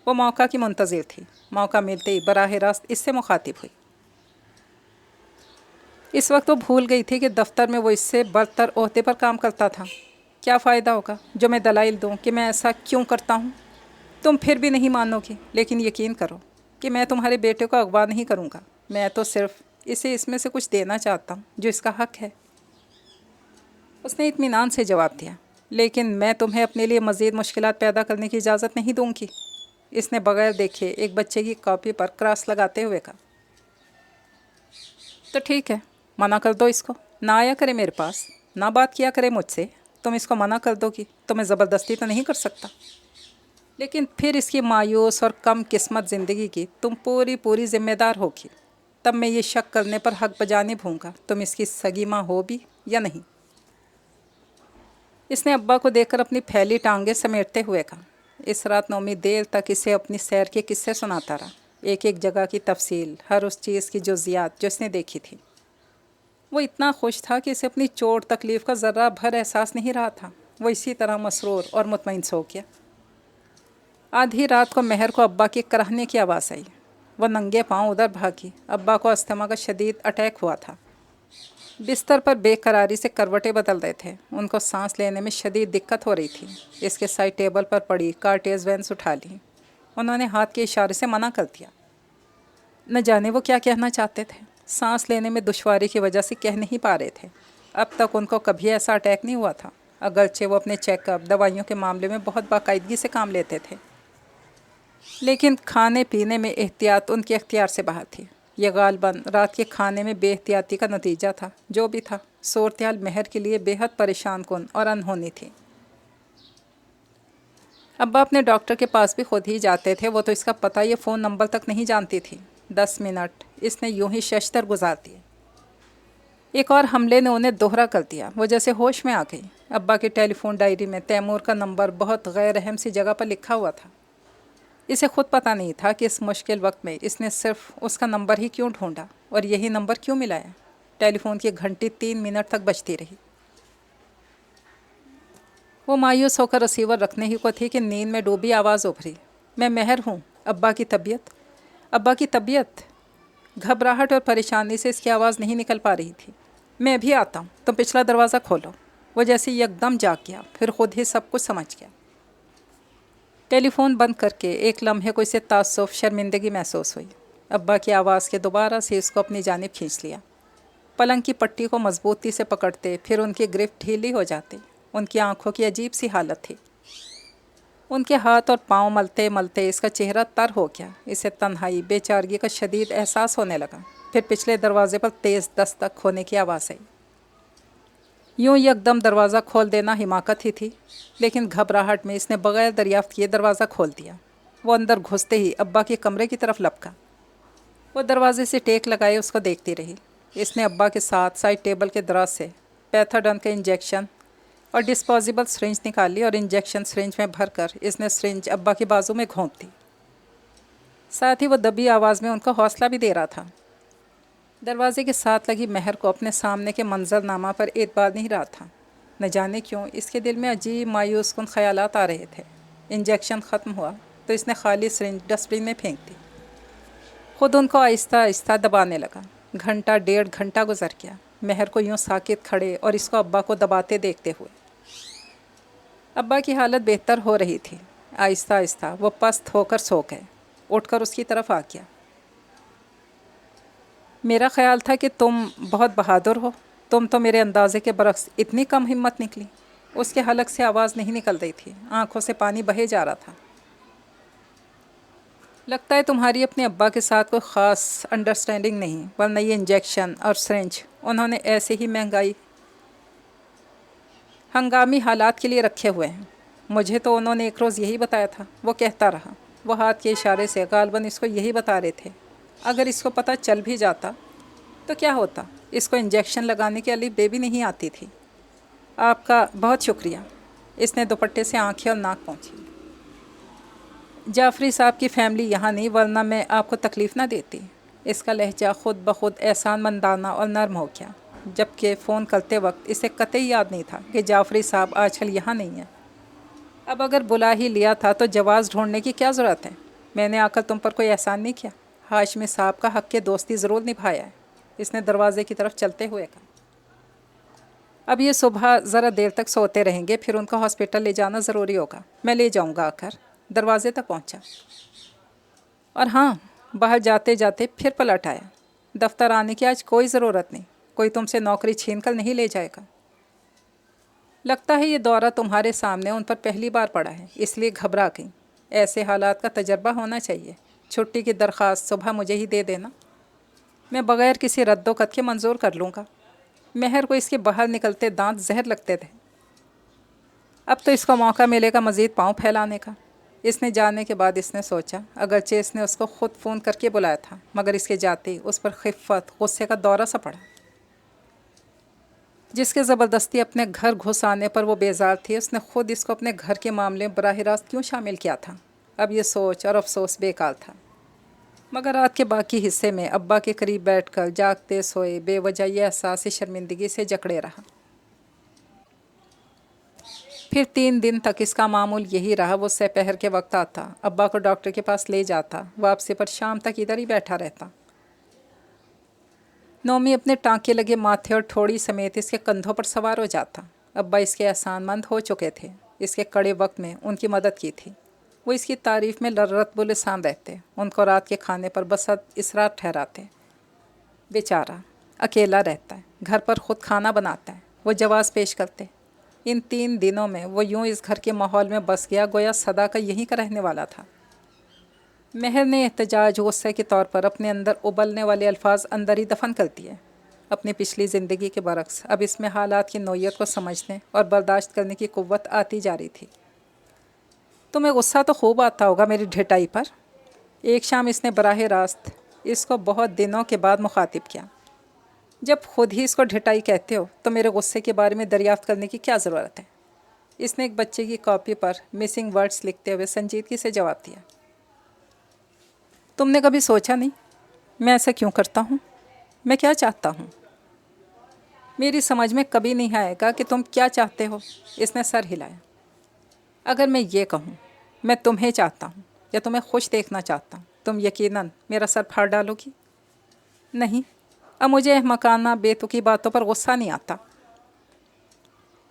وہ موقع کی منتظر تھی۔ موقع ملتے ہی براہ راست اس سے مخاطب ہوئی۔ اس وقت وہ بھول گئی تھی کہ دفتر میں وہ اس سے برتر عہدے پر کام کرتا تھا۔ کیا فائدہ ہوگا جو میں دلائل دوں کہ میں ایسا کیوں کرتا ہوں؟ تم پھر بھی نہیں مانو گی، لیکن یقین کرو کہ میں تمہارے بیٹے کو اغوا نہیں کروں گا۔ میں تو صرف اسے اس میں سے کچھ دینا چاہتا ہوں جو اس کا حق ہے۔ اس نے اطمینان سے جواب دیا، لیکن میں تمہیں اپنے لیے مزید مشکلات پیدا کرنے کی اجازت نہیں دوں گی۔ اس نے بغیر دیکھے ایک بچے کی کاپی پر کراس لگاتے ہوئے کہا۔ تو ٹھیک ہے، منع کر دو اس کو، نہ آیا کرے میرے پاس، نہ بات کیا کرے مجھ سے۔ تم اس کو منع کر دو گی تو میں زبردستی تو نہیں کر سکتا، لیکن پھر اس کی مایوس اور کم قسمت زندگی کی تم پوری ذمہ دار ہوگی۔ تب میں یہ شک کرنے پر حق بجانب ہوں گا تم اس کی سگی ماں ہو بھی یا نہیں۔ اس نے ابا کو دیکھ کر اپنی پھیلی ٹانگیں سمیٹتے ہوئے کہا۔ اس رات نومی دیر تک اسے اپنی سیر کے قصے سناتا رہا، ایک جگہ کی تفصیل، ہر اس چیز کی جزیات جو اس نے دیکھی تھی۔ وہ اتنا خوش تھا کہ اسے اپنی چوٹ تکلیف کا ذرہ بھر احساس نہیں رہا تھا۔ وہ اسی طرح مسرور اور مطمئن سو گیا۔ آدھی رات کو مہر کو ابا کی کراہنے کی آواز آئی۔ وہ ننگے پاؤں ادھر بھاگی۔ ابا کو استھما کا شدید اٹیک ہوا تھا۔ بستر پر بے قراری سے کروٹیں بدل رہے تھے۔ ان کو سانس لینے میں شدید دقت ہو رہی تھی۔ اس کے سائڈ ٹیبل پر پڑی کارٹیز وینس اٹھا لی۔ انہوں نے ہاتھ کے اشارے سے منع کر دیا۔ نہ جانے وہ کیا کہنا چاہتے تھے، سانس لینے میں دشواری کی وجہ سے کہہ نہیں پا رہے تھے۔ اب تک ان کو کبھی ایسا اٹیک نہیں ہوا تھا، اگرچہ وہ اپنے چیک اپ، دوائیوں کے معاملے میں بہت باقاعدگی سے کام لیتے تھے، لیکن کھانے پینے میں احتیاط ان کے اختیار سے باہر تھی۔ یہ غالباً رات کے کھانے میں بے احتیاطی کا نتیجہ تھا۔ جو بھی تھا، صورتحال مہر کے لیے بے حد پریشان کن اور انہونی تھی۔ ابا اپنے ڈاکٹر کے پاس بھی خود ہی جاتے تھے، وہ تو اس کا پتہ یہ فون نمبر تک نہیں جانتی تھی۔ 10 منٹ اس نے یوں ہی ششتر گزار دیے۔ ایک اور حملے نے انہیں دوہرا کر دیا۔ وہ جیسے ہوش میں آ گئی۔ ابا کی ٹیلی فون ڈائری میں تیمور کا نمبر بہت غیر اہم سی جگہ پر لکھا ہوا تھا۔ اسے خود پتہ نہیں تھا کہ اس مشکل وقت میں اس نے صرف اس کا نمبر ہی کیوں ڈھونڈا اور یہی نمبر کیوں ملایا۔ ٹیلی فون کی گھنٹی 3 منٹ تک بجتی رہی۔ وہ مایوس ہو کر ریسیور رکھنے ہی کو تھی کہ نیند میں ڈوبی آواز ابھری۔ میں مہر ہوں، ابا کی طبیعت۔ گھبراہٹ اور پریشانی سے اس کی آواز نہیں نکل پا رہی تھی۔ میں ابھی آتا ہوں، تم پچھلا دروازہ کھولو۔ وہ جیسے یکدم جاگ گیا، پھر خود ہی سب کچھ سمجھ گیا۔ ٹیلی فون بند کر کے ایک لمحے کو اسے تعصب، شرمندگی محسوس ہوئی۔ ابا کی آواز کے دوبارہ سے اس کو اپنی جانب کھینچ لیا۔ پلنگ کی پٹی کو مضبوطی سے پکڑتے، پھر ان کی گرفت ڈھیلی ہو جاتی۔ ان کی آنکھوں کی عجیب سی حالت تھی۔ ان کے ہاتھ اور پاؤں ملتے ملتے اس کا چہرہ تر ہو گیا۔ اسے تنہائی، بے چارگی کا شدید احساس ہونے لگا۔ پھر پچھلے دروازے پر تیز دستک ہونے کی آواز آئی۔ یوں یکدم دروازہ کھول دینا حماقت ہی تھی، لیکن گھبراہٹ میں اس نے بغیر دریافت کیے دروازہ کھول دیا۔ وہ اندر گھستے ہی ابا کے کمرے کی طرف لپکا۔ وہ دروازے سے ٹیک لگائے اس کو دیکھتی رہی۔ اس نے ابا کے ساتھ سائڈ ٹیبل کے دراز سے پیتھاڈن کا انجیکشن اور ڈسپوزیبل سرنج نکال لی اور انجیکشن سرنج میں بھر کر اس نے سرنج ابا کے بازو میں گھونپ دی۔ ساتھ ہی وہ دبی آواز میں ان کو حوصلہ بھی دے رہا تھا۔ دروازے کے ساتھ لگی مہر کو اپنے سامنے کے منظر نامہ پر اعتبار نہیں رہا تھا۔ نہ جانے کیوں اس کے دل میں عجیب مایوس کن خیالات آ رہے تھے۔ انجیکشن ختم ہوا تو اس نے خالی سرنج ڈسٹ بن میں پھینک دی۔ خود ان کو آہستہ آہستہ دبانے لگا۔ گھنٹہ 1.5 گھنٹہ گزر گیا، مہر کو یوں ساکت کھڑے اور اس کو ابا کو دباتے دیکھتے ہوئے۔ ابا کی حالت بہتر ہو رہی تھی۔ آہستہ آہستہ وہ پست ہو کر سو گئے۔ اٹھ کر اس کی طرف آ گیا۔ میرا خیال تھا کہ تم بہت بہادر ہو، تم تو میرے اندازے کے برعکس اتنی کم ہمت نکلی۔ اس کے حلق سے آواز نہیں نکل رہی تھی، آنکھوں سے پانی بہے جا رہا تھا۔ لگتا ہے تمہاری اپنے ابا کے ساتھ کوئی خاص انڈرسٹینڈنگ نہیں، ورنہ یہ انجیکشن اور سرنج انہوں نے ایسے ہی ہنگامی حالات کے لیے رکھے ہوئے ہیں۔ مجھے تو انہوں نے ایک روز یہی بتایا تھا، وہ کہتا رہا۔ وہ ہاتھ کے اشارے سے غالباً اس کو یہی بتا رہے تھے۔ اگر اس کو پتہ چل بھی جاتا تو کیا ہوتا؟ اس کو انجیکشن لگانے کی الف بے بھی نہیں آتی تھی۔ آپ کا بہت شکریہ۔ اس نے دوپٹے سے آنکھیں اور ناک پونچھی۔ جعفری صاحب کی فیملی یہاں نہیں، ورنہ میں آپ کو تکلیف نہ دیتی۔ اس کا لہجہ خود بخود احسان مندانہ اور نرم ہو گیا، جبکہ فون کرتے وقت اسے قطعی یاد نہیں تھا کہ جعفری صاحب آج کل یہاں نہیں ہیں۔ اب اگر بلا ہی لیا تھا تو جواز ڈھونڈنے کی کیا ضرورت ہے؟ میں نے آ کر تم پر کوئی احسان نہیں کیا، ہاشمی صاحب کا حق دوستی ضرور نبھایا ہے۔ اس نے دروازے کی طرف چلتے ہوئے کہا۔ اب یہ صبح ذرا دیر تک سوتے رہیں گے، پھر ان کو ہاسپٹل لے جانا ضروری ہوگا۔ میں لے جاؤں گا آ کر۔ دروازے تک پہنچا اور ہاں، باہر جاتے جاتے پھر پلٹ آیا۔ دفتر آنے کی آج کوئی ضرورت نہیں، کوئی تم سے نوکری چھین کر نہیں لے جائے گا۔ لگتا ہے یہ دورہ تمہارے سامنے ان پر پہلی بار پڑا ہے، اس لیے گھبرا گئی۔ ایسے حالات کا تجربہ ہونا چاہیے۔ چھٹی کی درخواست صبح مجھے ہی دے دینا، میں بغیر کسی رد و قط کے منظور کر لوں گا۔ مہر کو اس کے باہر نکلتے دانت زہر لگتے تھے۔ اب تو اس کو موقع ملے گا مزید پاؤں پھیلانے کا۔ اس نے جانے کے بعد اس نے سوچا، اگرچہ اس نے اس کو خود فون کر کے بلایا تھا، مگر اس کے جاتے ہی اس پر خفت غصے کا دورہ سا پڑا۔ جس کے زبردستی اپنے گھر گھس آنے پر وہ بیزار تھی، اس نے خود اس کو اپنے گھر کے معاملے میں براہ راست کیوں شامل کیا تھا؟ اب یہ سوچ اور افسوس بیکار تھا۔ مگر رات کے باقی حصے میں ابا کے قریب بیٹھ کر جاگتے سوئے بے وجہ یہ احساس شرمندگی سے جکڑے رہا۔ پھر 3 دن تک اس کا معمول یہی رہا۔ وہ سپہر کے وقت آتا، ابا کو ڈاکٹر کے پاس لے جاتا، واپسی پر شام تک ادھر ہی بیٹھا رہتا۔ نومی اپنے ٹانکے لگے ماتھے اور ٹھوڑی سمیت اس کے کندھوں پر سوار ہو جاتا۔ ابا اس کے احسان مند ہو چکے تھے، اس کے کڑے وقت میں ان کی مدد کی تھی۔ وہ اس کی تعریف میں لرزت بلسان رہتے، ان کو رات کے کھانے پر بسط اسرار ٹھہراتے۔ بیچارہ اکیلا رہتا ہے، گھر پر خود کھانا بناتا ہے، وہ جواز پیش کرتے۔ ان 3 دنوں میں وہ یوں اس گھر کے ماحول میں بس گیا گویا سدا کا یہیں کا رہنے والا تھا۔ مہر نے احتجاج غصے کے طور پر اپنے اندر ابلنے والے الفاظ اندر ہی دفن کر دیے۔ اپنی پچھلی زندگی کے برعکس اب اس میں حالات کی نوعیت کو سمجھنے اور برداشت کرنے کی قوت آتی جا رہی تھی۔ تمہیں غصہ تو خوب آتا ہوگا میری ڈھٹائی پر۔ ایک شام اس نے براہ راست اس کو بہت دنوں کے بعد مخاطب کیا۔ جب خود ہی اس کو ڈھٹائی کہتے ہو تو میرے غصے کے بارے میں دریافت کرنے کی کیا ضرورت ہے؟ اس نے ایک بچے کی کاپی پر مسنگ ورڈز لکھتے ہوئے سنجیدگی سے جواب دیا۔ تم نے کبھی سوچا نہیں میں ایسا کیوں کرتا ہوں؟ میں کیا چاہتا ہوں؟ میری سمجھ میں کبھی نہیں آئے گا کہ تم کیا چاہتے ہو۔ اس نے سر ہلایا۔ اگر میں یہ کہوں میں تمہیں چاہتا ہوں یا تمہیں خوش دیکھنا چاہتا ہوں، تم یقیناً میرا سر پھاڑ ڈالو گی۔ نہیں، اب مجھے احمقانہ بے تکی باتوں پر غصہ نہیں آتا،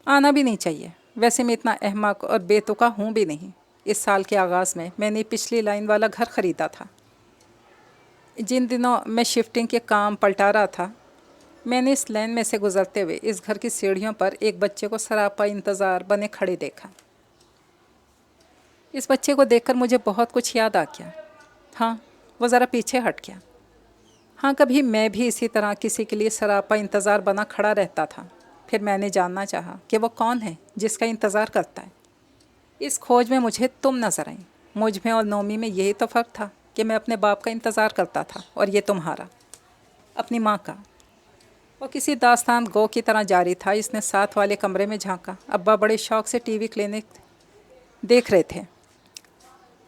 آنا بھی نہیں چاہیے۔ ویسے میں اتنا احمق اور بے تکا ہوں بھی نہیں۔ اس سال کے آغاز میں میں نے پچھلی لائن والا گھر خریدا تھا۔ جن دنوں میں شفٹنگ کے کام پلٹا رہا تھا، میں نے اس لین میں سے گزرتے ہوئے اس گھر کی سیڑھیوں پر ایک بچے کو سراپا انتظار بنے کھڑے دیکھا۔ اس بچے کو دیکھ کر مجھے بہت کچھ یاد آ گیا۔ ہاں، وہ ذرا پیچھے ہٹ گیا۔ ہاں، کبھی میں بھی اسی طرح کسی کے لیے سراپا انتظار بنا کھڑا رہتا تھا۔ پھر میں نے جاننا چاہا کہ وہ کون ہے جس کا انتظار کرتا ہے۔ اس کھوج میں مجھے تم نظر آئیں۔ مجھ میں اور نومی میں یہی تو فرق تھا کہ میں اپنے باپ کا انتظار کرتا تھا اور یہ تمہارا، اپنی ماں کا۔ وہ کسی داستان گو کی طرح جاری تھا۔ اس نے ساتھ والے کمرے میں جھانکا۔ ابا بڑے شوق سے ٹی وی کلینک دیکھ رہے تھے۔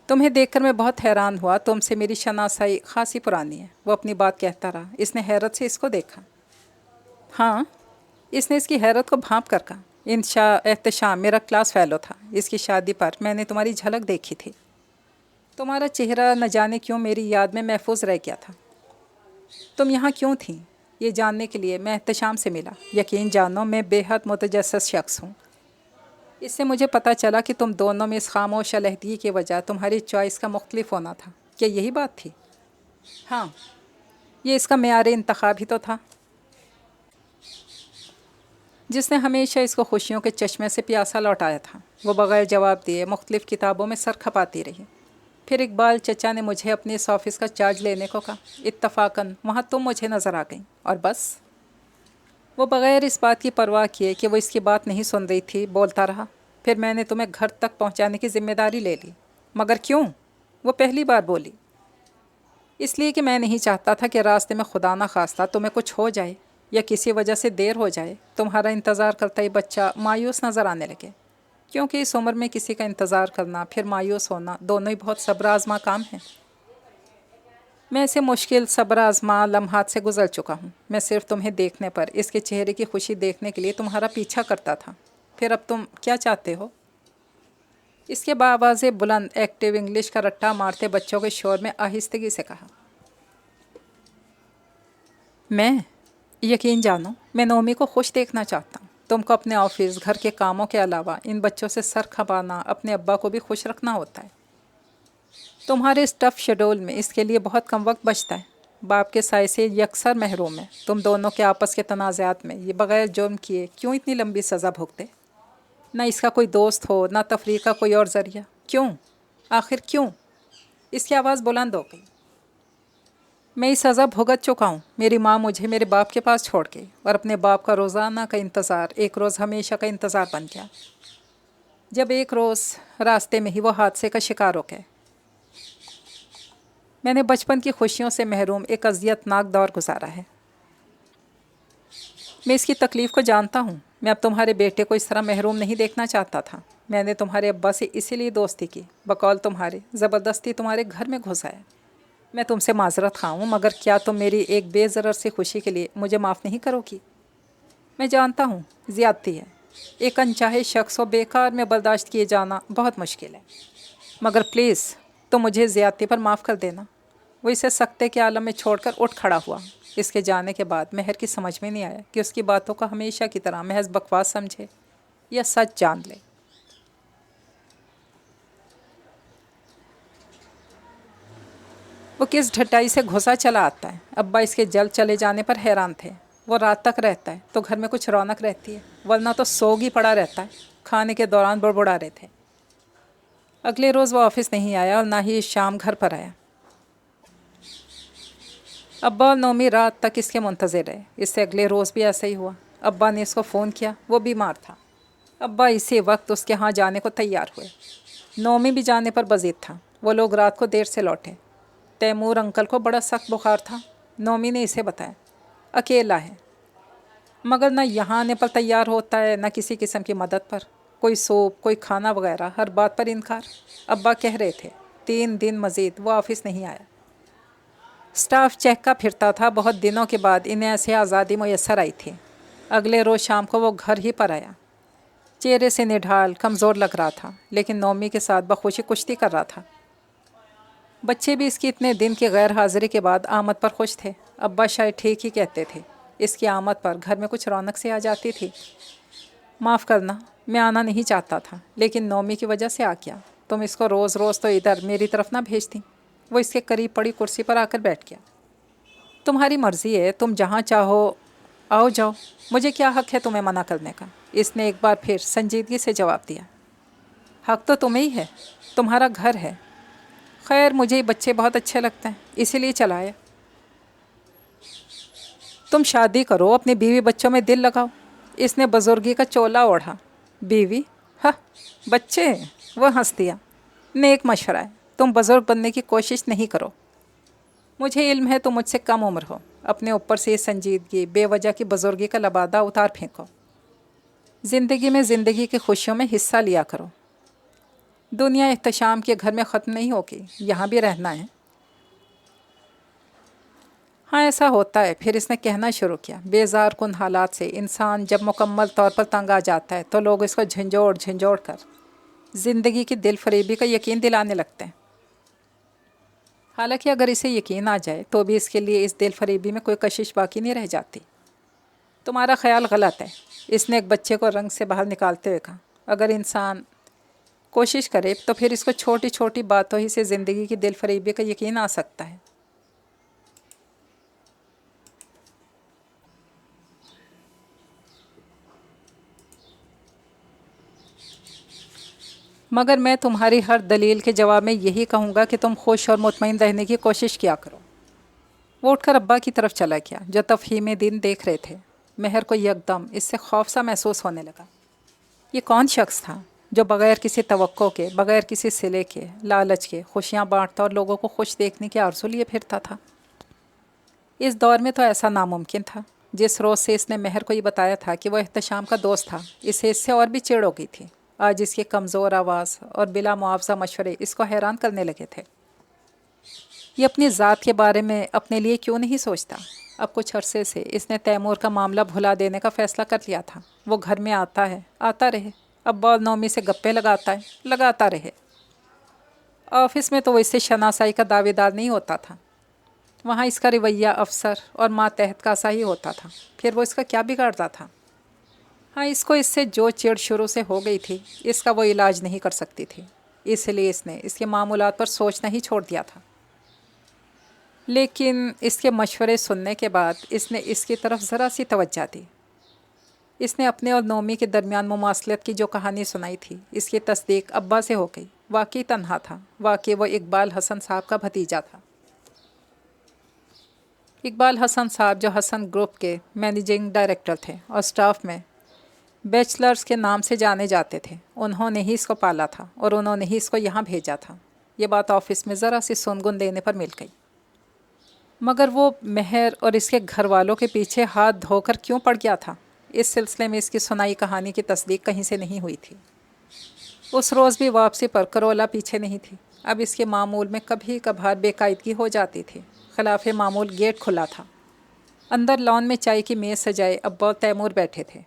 تمہیں دیکھ کر میں بہت حیران ہوا، تم سے میری شناسائی خاصی پرانی ہے، وہ اپنی بات کہتا رہا۔ اس نے حیرت سے اس کو دیکھا۔ ہاں، اس نے اس کی حیرت کو بھانپ کر کہا۔ انشا احتشام میرا کلاس فیلو تھا، اس کی شادی پر میں نے تمہاری جھلک دیکھی تھی۔ تمہارا چہرہ نہ جانے کیوں میری یاد میں محفوظ رہ گیا تھا۔ تم یہاں کیوں تھیں یہ جاننے کے لیے میں احتشام سے ملا۔ یقین جانو میں بے حد متجسس شخص ہوں۔ اس سے مجھے پتہ چلا کہ تم دونوں میں اس خاموش علیحدگی کی وجہ تمہاری چوائس کا مختلف ہونا تھا۔ کیا یہی بات تھی؟ ہاں، یہ اس کا معیار انتخاب ہی تو تھا، جس نے ہمیشہ اس کو خوشیوں کے چشمے سے پیاسا لوٹایا تھا۔ وہ بغیر جواب دیے مختلف کتابوں میں سر کھپاتی رہی۔ پھر اقبال چچا نے مجھے اپنے اس آفس کا چارج لینے کو کہا۔ اتفاقاً وہاں تم مجھے نظر آ گئیں، اور بس۔ وہ بغیر اس بات کی پرواہ کیے کہ وہ اس کی بات نہیں سن رہی تھی بولتا رہا۔ پھر میں نے تمہیں گھر تک پہنچانے کی ذمہ داری لے لی۔ مگر کیوں؟ وہ پہلی بار بولی۔ اس لیے کہ میں نہیں چاہتا تھا کہ راستے میں خدا نہ خواستہ تمہیں کچھ ہو جائے یا کسی وجہ سے دیر ہو جائے۔ تمہارا انتظار کرتا ہی بچہ مایوس نظر آنے لگے، کیونکہ اس عمر میں کسی کا انتظار کرنا پھر مایوس ہونا دونوں ہی بہت صبر آزما کام ہیں۔ میں اسے مشکل صبر آزما لمحات سے گزر چکا ہوں۔ میں صرف تمہیں دیکھنے پر، اس کے چہرے کی خوشی دیکھنے کے لیے تمہارا پیچھا کرتا تھا۔ پھر اب تم کیا چاہتے ہو؟ اس کے باآواز بلند ایکٹیو انگلش کا رٹا مارتے بچوں کے شور میں آہستگی سے کہا۔ میں یقین جانو میں نومی کو خوش دیکھنا چاہتا ہوں۔ تم کو اپنے آفس گھر کے کاموں کے علاوہ ان بچوں سے سر کھپانا اپنے ابا کو بھی خوش رکھنا ہوتا ہے۔ تمہارے اس ٹف شیڈول میں اس کے لیے بہت کم وقت بچتا ہے۔ باپ کے سائے سے یکسر محروم ہے۔ تم دونوں کے آپس کے تنازعات میں یہ بغیر جرم کیے کیوں اتنی لمبی سزا بھگتے؟ نہ اس کا کوئی دوست ہو، نہ تفریح کا کوئی اور ذریعہ۔ کیوں؟ آخر کیوں؟ اس کی آواز بلند ہو گئی۔ میں اس سزا بھگت چکا ہوں۔ میری ماں مجھے میرے باپ کے پاس چھوڑ گئی اور اپنے باپ کا روزانہ کا انتظار ایک روز ہمیشہ کا انتظار بن گیا، جب ایک روز راستے میں ہی وہ حادثے کا شکار ہو گئے۔ میں نے بچپن کی خوشیوں سے محروم ایک اذیت ناک دور گزارا ہے۔ میں اس کی تکلیف کو جانتا ہوں۔ میں اب تمہارے بیٹے کو اس طرح محروم نہیں دیکھنا چاہتا تھا۔ میں نے تمہارے ابا سے اسی لیے دوستی کی، بقول تمہارے زبردستی تمہارے گھر میں گھس آیا۔ میں تم سے معذرت خواہ ہوں، مگر کیا تم میری ایک بے ضرر سی خوشی کے لیے مجھے معاف نہیں کرو گی؟ میں جانتا ہوں زیادتی ہے، ایک انچاہے شخص کو بیکار میں برداشت کیے جانا بہت مشکل ہے، مگر پلیز تم مجھے زیادتی پر معاف کر دینا۔ وہ اسے سکتے کے عالم میں چھوڑ کر اٹھ کھڑا ہوا۔ اس کے جانے کے بعد مہر کی سمجھ میں نہیں آیا کہ اس کی باتوں کو ہمیشہ کی طرح محض بکواس سمجھے یا سچ جان لے۔ وہ کس ڈھٹائی سے گھسا چلا آتا ہے۔ ابا اس کے جلد چلے جانے پر حیران تھے۔ وہ رات تک رہتا ہے تو گھر میں کچھ رونق رہتی ہے، ورنہ تو سوگ ہی پڑا رہتا ہے۔ کھانے کے دوران بڑبڑا رہے تھے۔ اگلے روز وہ آفس نہیں آیا اور نہ ہی شام گھر پر آیا۔ ابا اور نومی رات تک اس کے منتظر رہے۔ اس سے اگلے روز بھی ایسا ہی ہوا۔ ابا نے اس کو فون کیا، وہ بیمار تھا۔ ابا اسی وقت اس کے ہاں جانے کو تیار ہوئے۔ نومی بھی جانے پر بضد تھا۔ وہ لوگ رات کو دیر سے لوٹے۔ تیمور انکل کو بڑا سخت بخار تھا، نومی نے اسے بتایا۔ اکیلا ہے، مگر نہ یہاں آنے پر تیار ہوتا ہے، نہ کسی قسم کی مدد پر۔ کوئی سوپ، کوئی کھانا وغیرہ، ہر بات پر انکار۔ ابا کہہ رہے تھے 3 دن مزید وہ آفس نہیں آیا۔ سٹاف چہکا پھرتا تھا۔ بہت دنوں کے بعد انہیں ایسے آزادی میسر آئی تھی۔ اگلے روز شام کو وہ گھر ہی پر آیا۔ چہرے سے نڈھال، کمزور لگ رہا تھا، لیکن نومی کے ساتھ بخوشی کشتی کر رہا تھا۔ بچے بھی اس کی اتنے دن کی غیر حاضری کے بعد آمد پر خوش تھے۔ ابا شاید ٹھیک ہی کہتے تھے، اس کی آمد پر گھر میں کچھ رونق سی آ جاتی تھی۔ معاف کرنا، میں آنا نہیں چاہتا تھا، لیکن نومی کی وجہ سے آ گیا۔ تم اس کو روز روز تو ادھر میری طرف نہ بھیجتی۔ وہ اس کے قریب پڑی کرسی پر آ کر بیٹھ گیا۔ تمہاری مرضی ہے، تم جہاں چاہو آؤ جاؤ، مجھے کیا حق ہے تمہیں منع کرنے کا؟ اس نے ایک بار پھر سنجیدگی سے جواب دیا۔ حق تو تمہیں ہی ہے، تمہارا گھر ہے۔ خیر مجھے یہ بچے بہت اچھے لگتے ہیں، اسی لیے چلایا۔ تم شادی کرو، اپنی بیوی بچوں میں دل لگاؤ۔ اس نے بزرگی کا چولا اوڑھا۔ بیوی؟ ہاں، بچے؟ وہ ہنس دیا۔ نیک مشورہ ہے، تم بزرگ بننے کی کوشش نہیں کرو. مجھے علم ہے تم مجھ سے کم عمر ہو. اپنے اوپر سے یہ سنجیدگی، بے وجہ کی بزرگی کا لبادہ اتار پھینکو. زندگی میں زندگی کی خوشیوں میں حصہ لیا کرو. دنیا احتشام کے گھر میں ختم نہیں ہوگی، یہاں بھی رہنا ہے. ہاں ایسا ہوتا ہے. پھر اس نے کہنا شروع کیا، بیزار کن حالات سے انسان جب مکمل طور پر تنگ آ جاتا ہے تو لوگ اس کو جھنجھوڑ کر زندگی کی دل فریبی کا یقین دلانے لگتے ہیں. حالانکہ اگر اسے یقین آ جائے تو بھی اس کے لیے اس دل فریبی میں کوئی کشش باقی نہیں رہ جاتی. تمہارا خیال غلط ہے. اس نے ایک بچے کو رنگ سے باہر نکالتے ہوئے کہا. اگر انسان کوشش کرے تو پھر اس کو چھوٹی چھوٹی باتوں ہی سے زندگی کی دل فریبی کا یقین آ سکتا ہے. مگر میں تمہاری ہر دلیل کے جواب میں یہی کہوں گا کہ تم خوش اور مطمئن رہنے کی کوشش کیا کرو. وہ اٹھ کر ابا کی طرف چلا گیا جو تفہیم دین دیکھ رہے تھے. مہر کو یکدم اس سے خوف سا محسوس ہونے لگا. یہ کون شخص تھا جو بغیر کسی توقع کے، بغیر کسی صلے کے، لالچ کے خوشیاں بانٹتا اور لوگوں کو خوش دیکھنے کی آرزو لیے پھرتا تھا؟ اس دور میں تو ایسا ناممکن تھا. جس روز سے اس نے مہر کو یہ بتایا تھا کہ وہ احتشام کا دوست تھا، اسے اس سے اور بھی چڑ ہو گئی تھی. آج اس کے کمزور آواز اور بلا معاوضہ مشورے اس کو حیران کرنے لگے تھے. یہ اپنی ذات کے بارے میں اپنے لیے کیوں نہیں سوچتا؟ اب کچھ عرصے سے اس نے تیمور کا معاملہ بھلا دینے کا فیصلہ کر لیا تھا. وہ گھر میں آتا ہے، آتا رہے. ابا اور نومی سے گپے لگاتا رہے. آفس میں تو وہ اس سے شناسائی کا دعوے دار نہیں ہوتا تھا. وہاں اس کا رویہ افسر اور ماتحت کا سا ہی ہوتا تھا. پھر وہ اس کا کیا بگاڑتا تھا؟ ہاں اس کو اس سے جو چڑ شروع سے ہو گئی تھی اس کا وہ علاج نہیں کر سکتی تھی. اس لیے اس نے اس کے معمولات پر سوچنا ہی چھوڑ دیا تھا. لیکن اس کے مشورے سننے کے بعد اس نے اس کی طرف ذرا سی توجہ دی. اس نے اپنے اور نومی کے درمیان مماثلت کی جو کہانی سنائی تھی اس کی تصدیق ابا سے ہو گئی. واقعی تنہا تھا. واقعی وہ اقبال حسن صاحب کا بھتیجا تھا. اقبال حسن صاحب جو حسن گروپ کے مینیجنگ ڈائریکٹر تھے اور سٹاف میں بیچلرز کے نام سے جانے جاتے تھے. انہوں نے ہی اس کو پالا تھا اور انہوں نے ہی اس کو یہاں بھیجا تھا. یہ بات آفس میں ذرا سی سنگن دینے پر مل گئی. مگر وہ مہر اور اس کے گھر والوں کے پیچھے ہاتھ دھو کر کیوں پڑ گیا تھا؟ اس سلسلے میں اس کی سنائی کہانی کی تصدیق کہیں سے نہیں ہوئی تھی. اس روز بھی واپسی پر کرولا پیچھے نہیں تھی. اب اس کے معمول میں کبھی کبھار بے قاعدگی ہو جاتی تھی. خلاف معمول گیٹ کھلا تھا. اندر لان میں چائے کی میز سجائے ابا اور تیمور بیٹھے تھے.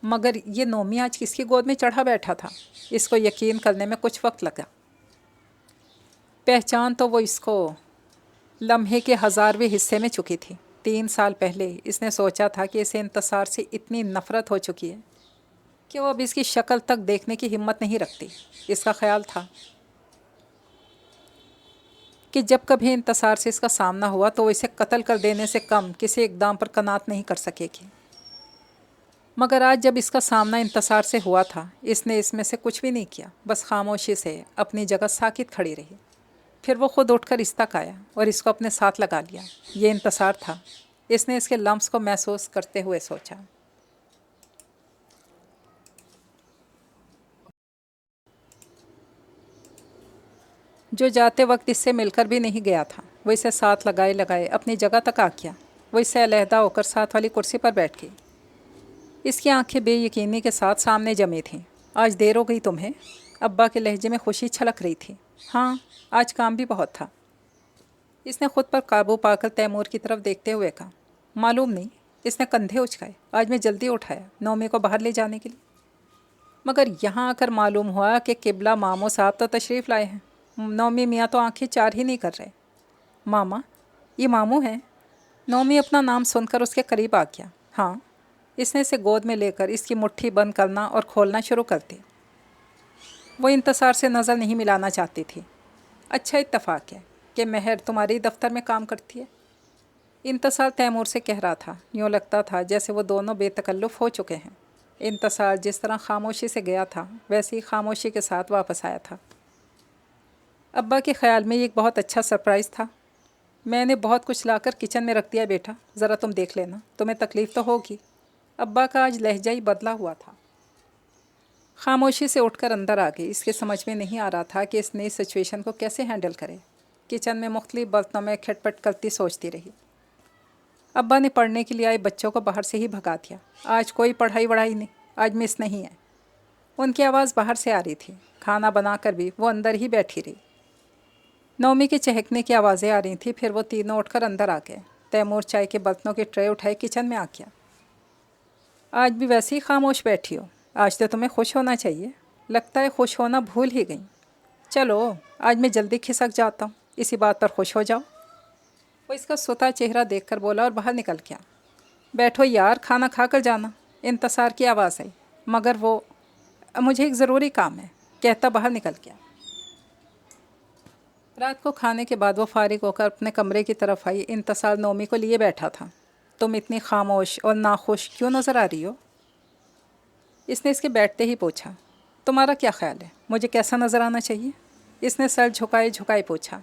مگر یہ نومی آج کس کی گود میں چڑھا بیٹھا تھا؟ اس کو یقین کرنے میں کچھ وقت لگا. پہچان تو وہ اس کو لمحے کے 1000ویں حصے میں چکی تھی. 3 سال پہلے اس نے سوچا تھا کہ اسے انتصار سے اتنی نفرت ہو چکی ہے کہ وہ اب اس کی شکل تک دیکھنے کی ہمت نہیں رکھتی. اس کا خیال تھا کہ جب کبھی انتصار سے اس کا سامنا ہوا تو وہ اسے قتل کر دینے سے کم کسی اقدام پر قناعت نہیں کر سکے گی. مگر آج جب اس کا سامنا انتصار سے ہوا تھا اس نے اس میں سے کچھ بھی نہیں کیا. بس خاموشی سے اپنی جگہ ساکت کھڑی رہی. پھر وہ خود اٹھ کر اس تک آیا اور اس کو اپنے ساتھ لگا لیا. یہ انتصار تھا. اس نے اس کے لمس کو محسوس کرتے ہوئے سوچا. جو جاتے وقت اس سے مل کر بھی نہیں گیا تھا وہ اسے ساتھ لگائے اپنی جگہ تک آ گیا. وہ اس سے علیحدہ ہو کر ساتھ والی کرسی پر بیٹھ گئی. اس کی آنکھیں بے یقینی کے ساتھ سامنے جمی تھیں. آج دیر ہو گئی تمہیں؟ ابا کے لہجے میں خوشی چھلک رہی تھی. ہاں آج کام بھی بہت تھا. اس نے خود پر قابو پا کر تیمور کی طرف دیکھتے ہوئے کہا. معلوم نہیں. اس نے کندھے اچکائے. آج میں جلدی اٹھایا نومی کو باہر لے جانے کے لیے. مگر یہاں آ کر معلوم ہوا کہ قبلہ ماموں صاحب تو تشریف لائے ہیں. نومی میاں تو آنکھیں چار ہی نہیں کر رہے. ماما یہ ماموں ہیں؟ نومی اپنا نام سن کر اس کے قریب آ گیا. ہاں. اس نے اسے گود میں لے کر اس کی مٹھی بند کرنا اور کھولنا شروع کر دی. وہ انتصار سے نظر نہیں ملانا چاہتی تھی. اچھا اتفاق ہے کہ مہر تمہاری دفتر میں کام کرتی ہے. انتصار تیمور سے کہہ رہا تھا. یوں لگتا تھا جیسے وہ دونوں بے تکلف ہو چکے ہیں. انتصار جس طرح خاموشی سے گیا تھا ویسے ہی خاموشی کے ساتھ واپس آیا تھا. ابا کے خیال میں یہ ایک بہت اچھا سرپرائز تھا. میں نے بہت کچھ لا کر کچن میں رکھ دیا بیٹا. ذرا تم دیکھ لینا. تمہیں تکلیف تو ہوگی. ابا کا آج لہجہ ہی بدلا ہوا تھا. خاموشی سے اٹھ کر اندر آ گئی۔ اس کے سمجھ میں نہیں آ رہا تھا کہ اس نئی سچویشن کو کیسے ہینڈل کرے۔ کچن میں مختلف برتنوں میں کھٹ پٹ کرتی سوچتی رہی۔ ابا نے پڑھنے کے لیے آئے بچوں کو باہر سے ہی بھگا دیا۔ آج کوئی پڑھائی وڑھائی نہیں، آج مس نہیں ہے۔ ان کی آواز باہر سے آ رہی تھی۔ کھانا بنا کر بھی وہ اندر ہی بیٹھی رہی۔ نومی کے چہکنے کی آوازیں آ رہی تھیں۔ پھر وہ تینوں اٹھ کر اندر آ گئے۔ تیمور چائے کے برتنوں کی ٹرے اٹھائے کچن میں آ گیا۔ آج بھی ویسے ہی خاموش بیٹھی ہو؟ آج تو تمہیں خوش ہونا چاہیے۔ لگتا ہے خوش ہونا بھول ہی گئی۔ چلو آج میں جلدی کھسک جاتا ہوں، اسی بات پر خوش ہو جاؤ۔ وہ اس کا سوتا چہرہ دیکھ کر بولا اور باہر نکل گیا۔ بیٹھو یار، کھانا کھا کر جانا، انتصار کی آواز آئی، مگر وہ مجھے ایک ضروری کام ہے کہتا باہر نکل گیا۔ رات کو کھانے کے بعد وہ فارغ ہو کر اپنے کمرے کی طرف آئی۔ انتصار نومی کو لیے بیٹھا تھا۔ تم اتنی خاموش اور ناخوش کیوں نظر آ رہی ہو؟ اس نے اس کے بیٹھتے ہی پوچھا۔ تمہارا کیا خیال ہے مجھے کیسا نظر آنا چاہیے؟ اس نے سر جھکائے جھکائے پوچھا۔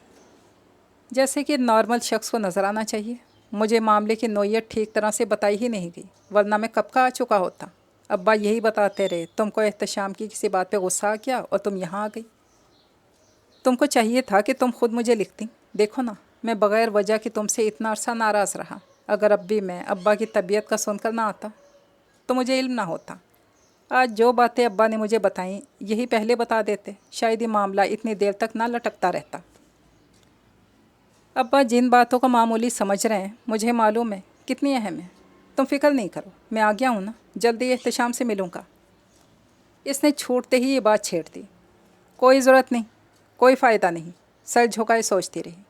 جیسے کہ نارمل شخص کو نظر آنا چاہیے۔ مجھے معاملے کی نوعیت ٹھیک طرح سے بتائی ہی نہیں گئی، ورنہ میں کب کا آ چکا ہوتا۔ ابا یہی بتاتے رہے، تم کو احتشام کی کسی بات پہ غصہ آ گیا اور تم یہاں آ گئی۔ تم کو چاہیے تھا کہ تم خود مجھے لکھتی۔ دیکھو نا، میں بغیر وجہ کہ تم سے اتنا عرصہ ناراض رہا۔ اگر اب بھی میں ابا کی طبیعت کا سن کر نہ آتا تو مجھے علم نہ ہوتا۔ آج جو باتیں ابا نے مجھے بتائیں یہی پہلے بتا دیتے، شاید یہ معاملہ اتنی دیر تک نہ لٹکتا رہتا۔ ابا جن باتوں کو معمولی سمجھ رہے ہیں مجھے معلوم ہے کتنی اہم ہے۔ تم فکر نہیں کرو، میں آ گیا ہوں نا، جلدی احتشام سے ملوں گا۔ اس نے چھوٹتے ہی یہ بات چھیڑ دی۔ کوئی ضرورت نہیں، کوئی فائدہ نہیں۔ سر جھکائے سوچتی رہی۔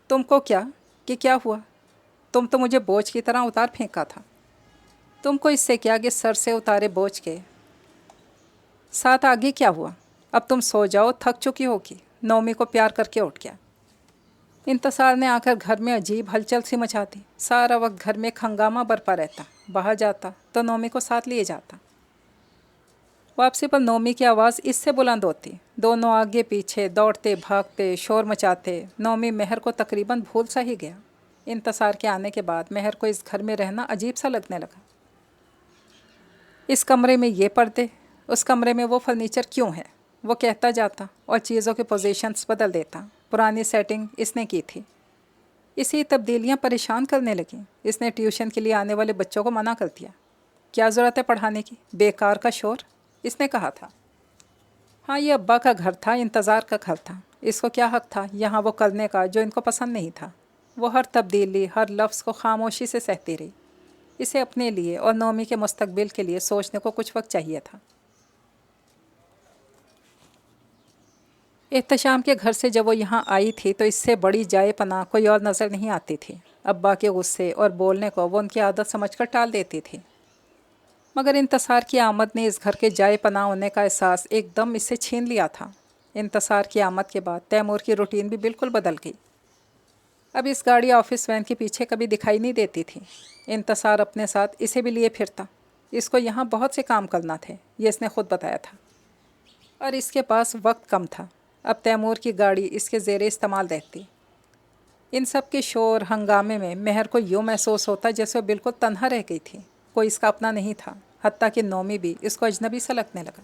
تم کو کیا کہ کیا ہوا؟ تم تو مجھے بوجھ کی طرح اتار پھینکا تھا۔ تم کو اس سے کیا کہ سر سے اتارے بوجھ کے ساتھ آگے کیا ہوا؟ اب تم سو جاؤ، تھک چکی ہوگی۔ نومی کو پیار کر کے اٹھ گیا۔ انتصار نے آ کر گھر میں عجیب ہلچل سی مچا دی۔ سارا وقت گھر میں ہنگامہ برپا رہتا۔ باہر جاتا تو نومی کو ساتھ لیے جاتا۔ واپسی پر نومی کی آواز اس سے بلند ہوتی۔ دونوں آگے پیچھے دوڑتے بھاگتے شور مچاتے۔ نومی مہر کو تقریباً بھول سا ہی گیا۔ انتصار کے آنے کے بعد مہر کو اس گھر میں رہنا عجیب سا لگنے لگا۔ اس کمرے میں یہ پردے، اس کمرے میں وہ فرنیچر کیوں ہے؟ وہ کہتا جاتا اور چیزوں کے پوزیشنز بدل دیتا۔ پرانی سیٹنگ اس نے کی تھی۔ اسی تبدیلیاں پریشان کرنے لگیں۔ اس نے ٹیوشن کے لیے آنے والے بچوں کو منع کر دیا۔ کیا ضرورت ہے پڑھانے کی، بیکار کا شور، اس نے کہا تھا۔ ہاں یہ ابا کا گھر تھا، انتظار کا گھر تھا۔ اس کو کیا حق تھا یہاں وہ کرنے کا جو ان کو پسند نہیں تھا؟ وہ ہر تبدیلی، ہر لفظ کو خاموشی سے سہتی رہی۔ اسے اپنے لیے اور نومی کے مستقبل کے لیے سوچنے کو کچھ وقت چاہیے تھا۔ احتشام کے گھر سے جب وہ یہاں آئی تھی تو اس سے بڑی جائے پناہ کوئی اور نظر نہیں آتی تھی۔ ابا کے غصے اور بولنے کو وہ ان کی عادت سمجھ کر ٹال دیتی تھی، مگر انتصار کی آمد نے اس گھر کے جائے پناہ ہونے کا احساس ایک دم اس سے چھین لیا تھا۔ انتصار کی آمد کے بعد تیمور کی روٹین بھی بالکل بدل گئی۔ اب اس گاڑی آفس وین کے پیچھے کبھی دکھائی نہیں دیتی تھی۔ انتصار اپنے ساتھ اسے بھی لیے پھرتا۔ اس کو یہاں بہت سے کام کرنا تھے، یہ اس نے خود بتایا تھا، اور اس کے پاس وقت کم تھا۔ اب تیمور کی گاڑی اس کے زیر استعمال رہتی۔ ان سب کے شور ہنگامے میں مہر کو یوں محسوس ہوتا جیسے وہ بالکل تنہا رہ گئی تھی، کوئی اس کا اپنا نہیں تھا۔ حتیٰ کہ نومی بھی اس کو اجنبی سا لگنے لگا۔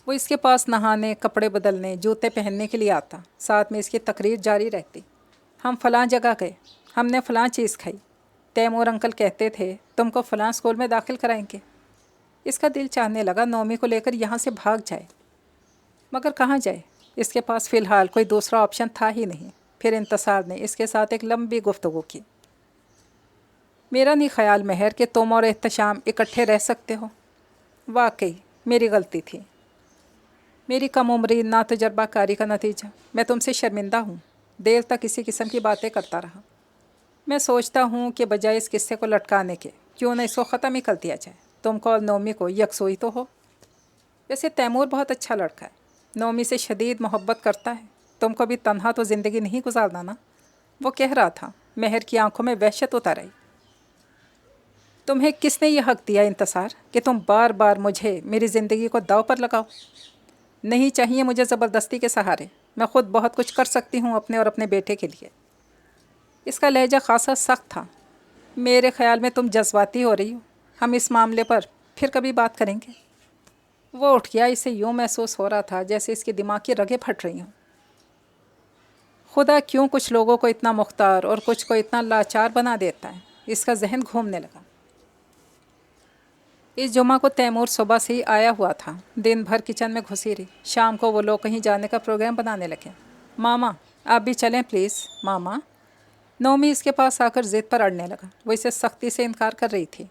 وہ اس کے پاس نہانے، کپڑے بدلنے، جوتے پہننے کے لیے آتا۔ ساتھ میں اس کی تقریر جاری رہتی۔ ہم فلاں جگہ گئے، ہم نے فلاں چیز کھائی، تیمور انکل کہتے تھے تم کو فلاں اسکول میں داخل کرائیں گے۔ اس کا دل چاہنے لگا نومی کو لے کر یہاں سے بھاگ جائے، مگر کہاں جائے؟ اس کے پاس فی الحال کوئی دوسرا آپشن تھا ہی نہیں۔ پھر انتصار نے اس کے ساتھ ایک لمبی گفتگو کی۔ میرا نہیں خیال مہر کہ تم اور احتشام اکٹھے رہ سکتے ہو۔ واقعی میری غلطی تھی، میری کم عمری، ناتجربہ کاری کا نتیجہ۔ میں تم سے شرمندہ ہوں۔ دیر تک اسی قسم کی باتیں کرتا رہا۔ میں سوچتا ہوں کہ بجائے اس قصے کو لٹکانے کے کیوں نہ اس کو ختم ہی کر دیا جائے۔ تم کو اور نومی کو یکسوئی تو ہو۔ ویسے تیمور بہت اچھا لڑکا ہے، نومی سے شدید محبت کرتا ہے۔ تم کو بھی تنہا تو زندگی نہیں گزارنا نا، وہ کہہ رہا تھا۔ مہر کی آنکھوں میں وحشت اتر آئی۔ تمہیں کس نے یہ حق دیا انتصار کہ تم بار بار مجھے، میری زندگی کو داؤ پر لگاؤ؟ نہیں چاہیے مجھے زبردستی کے سہارے۔ میں خود بہت کچھ کر سکتی ہوں اپنے اور اپنے بیٹے کے لیے۔ اس کا لہجہ خاصا سخت تھا۔ میرے خیال میں تم جذباتی ہو رہی ہو۔ ہم اس معاملے پر پھر کبھی بات کریں گے۔ وہ اٹھ گیا۔ اسے یوں محسوس ہو رہا تھا جیسے اس کی دماغ کی رگیں پھٹ رہی ہوں۔ خدا کیوں کچھ لوگوں کو اتنا مختار اور کچھ کو اتنا لاچار بنا دیتا ہے؟ اس کا ذہن گھومنے لگا۔ اس جمعہ کو تیمور صبح سے ہی آیا ہوا تھا، دن بھر کچن میں گھسی رہی۔ شام کو وہ لوگ کہیں جانے کا پروگرام بنانے لگے۔ ماما آپ بھی چلیں پلیز ماما۔ نومی اس کے پاس آ کر ضد پر اڑنے لگا۔ وہ اسے سختی سے انکار کر رہی تھی۔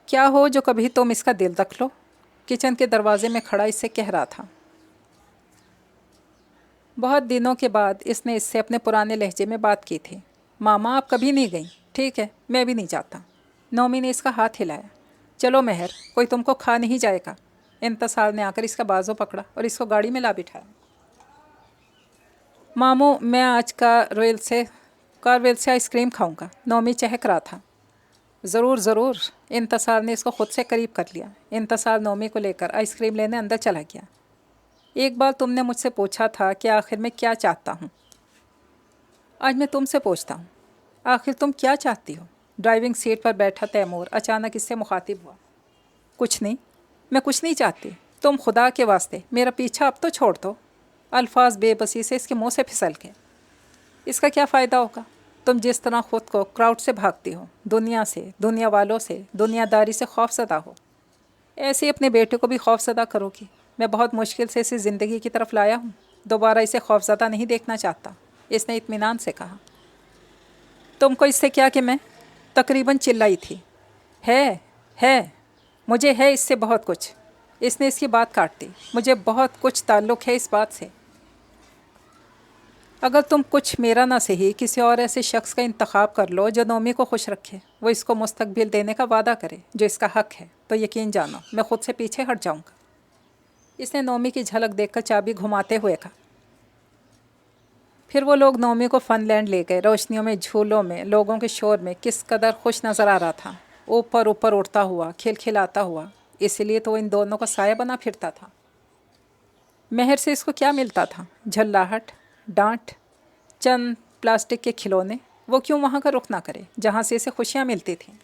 کیا ہو جو کبھی تم اس کا دل رکھ لو؟ کچن کے دروازے میں کھڑا اس سے کہہ رہا تھا۔ بہت دنوں کے بعد اس نے اس سے اپنے پرانے لہجے میں بات کی تھی۔ ماما آپ کبھی نہیں گئیں، ٹھیک ہے میں بھی نہیں جاتا۔ نومی نے اس کا ہاتھ ہلایا۔ چلو مہر، کوئی تم کو کھا نہیں جائے گا۔ انتصار نے آ کر اس کا بازو پکڑا اور اس کو گاڑی میں لا بٹھایا۔ ماموں میں آج کارویل سے آئس کریم کھاؤں گا۔ نومی چہک رہا تھا۔ ضرور ضرور۔ انتصار نے اس کو خود سے قریب کر لیا۔ انتصار نومی کو لے کر آئس کریم لینے اندر چلا گیا۔ ایک بار تم نے مجھ سے پوچھا تھا کہ آخر میں کیا چاہتا ہوں۔ آج میں تم سے پوچھتا ہوں، آخر تم کیا چاہتی ہو؟ ڈرائیونگ سیٹ پر بیٹھا تیمور اچانک اس سے مخاطب ہوا۔ کچھ نہیں، میں کچھ نہیں چاہتی۔ تم خدا کے واسطے میرا پیچھا اب تو چھوڑ دو۔ الفاظ بے بسی سے اس کے منہ سے پھسل گئے۔ اس کا کیا فائدہ ہوگا؟ تم جس طرح خود کو کراؤڈ سے بھاگتی ہو، دنیا سے، دنیا والوں سے، دنیا داری سے خوف زدہ ہو، ایسے ہی اپنے بیٹے کو بھی خوف زدہ کرو گی۔ میں بہت مشکل سے اسے زندگی کی طرف لایا ہوں، دوبارہ اسے خوف زدہ نہیں دیکھنا چاہتا۔ اس نے اطمینان سے کہا۔ تم کو اس سے کیا کہ میں تقریباً چلائی تھی۔ ہے مجھے ہے اس سے بہت کچھ۔ اس نے اس کی بات کاٹ دی۔ مجھے بہت کچھ تعلق ہے اس بات سے۔ اگر تم کچھ میرا نہ صحیح کسی اور ایسے شخص کا انتخاب کر لو جو نومی کو خوش رکھے، وہ اس کو مستقبل دینے کا وعدہ کرے جو اس کا حق ہے، تو یقین جانو میں خود سے پیچھے ہٹ جاؤں گا۔ اس نے نومی کی جھلک دیکھ کر چابی گھماتے ہوئے کہا۔ پھر وہ لوگ نومی کو فن لینڈ لے گئے۔ روشنیوں میں، جھولوں میں، لوگوں کے شور میں کس قدر خوش نظر آ رہا تھا، اوپر اڑتا ہوا، کھلکھلاتا ہوا۔ اس لیے تو وہ ان دونوں کا سایہ بنا پھرتا تھا۔ مہر سے اس کو کیا ملتا تھا؟ جھلاہٹ، ڈانٹ، چند پلاسٹک کے کھلونے۔ وہ کیوں وہاں کا رخ نہ کرے جہاں سے اسے خوشیاں ملتی تھیں؟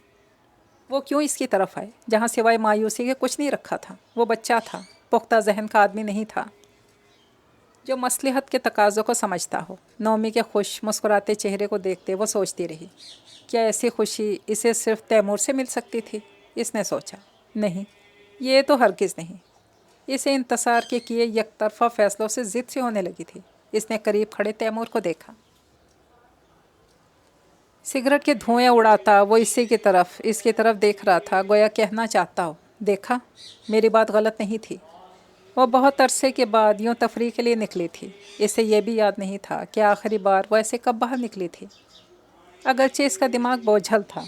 وہ کیوں اس کی طرف آئے جہاں سوائے مایوسی کے کچھ نہیں رکھا تھا؟ وہ بچہ تھا، پختہ ذہن کا آدمی نہیں تھا جو مصلحت کے تقاضوں کو سمجھتا ہو۔ نومی کے خوش مسکراتے چہرے کو دیکھتے وہ سوچتی رہی، کیا ایسی خوشی اسے صرف تیمور سے مل سکتی تھی؟ اس نے سوچا، نہیں، یہ تو ہرگز نہیں۔ اسے انتصار کے کیے یک طرفہ فیصلوں سے ضد سی ہونے لگی تھی۔ اس نے قریب کھڑے تیمور کو دیکھا۔ سگریٹ کے دھوئیں اڑاتا وہ اس کی طرف دیکھ رہا تھا، گویا کہنا چاہتا ہو، دیکھا میری بات غلط نہیں تھی۔ وہ بہت عرصے کے بعد یوں تفریح کے لیے نکلی تھی۔ اسے یہ بھی یاد نہیں تھا کہ آخری بار وہ ایسے کب باہر نکلی تھی۔ اگرچہ اس کا دماغ بوجھل تھا،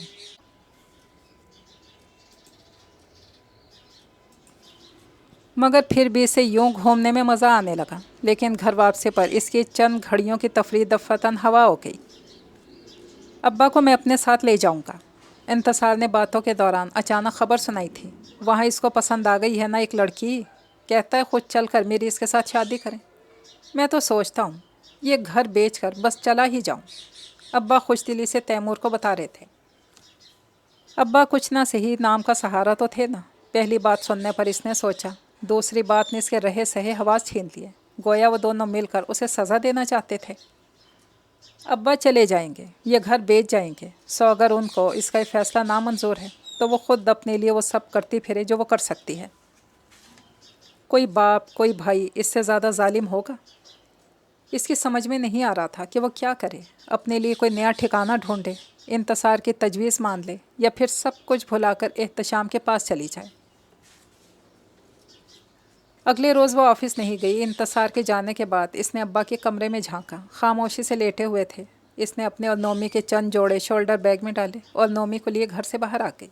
مگر پھر بھی اسے یوں گھومنے میں مزہ آنے لگا۔ لیکن گھر واپسی پر اس کی چند گھڑیوں کی تفریح دفعتاً ہوا ہو گئی۔ ابا کو میں اپنے ساتھ لے جاؤں گا۔ انتصار نے باتوں کے دوران اچانک خبر سنائی تھی۔ وہاں اس کو پسند آ گئی ہے نا ایک لڑکی، کہتا ہے خود چل کر میری اس کے ساتھ شادی کریں۔ میں تو سوچتا ہوں یہ گھر بیچ کر بس چلا ہی جاؤں۔ ابا خوش دلی سے تیمور کو بتا رہے تھے۔ ابا کچھ نہ صحیح نام کا سہارا تو تھے نا۔ پہلی بات سننے پر اس نے سوچا، دوسری بات نے اس کے رہے سہے حواس چھین لیے، گویا وہ دونوں مل کر اسے سزا دینا چاہتے تھے۔ ابا چلے جائیں گے، یہ گھر بیچ جائیں گے، سو اگر ان کو اس کا فیصلہ نامنظور ہے تو وہ خود اپنے لیے وہ سب کرتی پھرے جو وہ کر سکتی ہے۔ کوئی باپ، کوئی بھائی اس سے زیادہ ظالم ہوگا؟ اس کی سمجھ میں نہیں آ رہا تھا کہ وہ کیا کرے۔ اپنے لیے کوئی نیا ٹھکانہ ڈھونڈے، انتصار کی تجویز مان لے، یا پھر سب کچھ بھلا کر احتشام کے پاس چلی جائے۔ اگلے روز وہ آفس نہیں گئی۔ انتصار کے جانے کے بعد اس نے ابا کے کمرے میں جھانکا۔ خاموشی سے لیٹے ہوئے تھے۔ اس نے اپنے اور نومی کے چند جوڑے شولڈر بیگ میں ڈالے اور نومی کو لیے گھر سے باہر آ گئی۔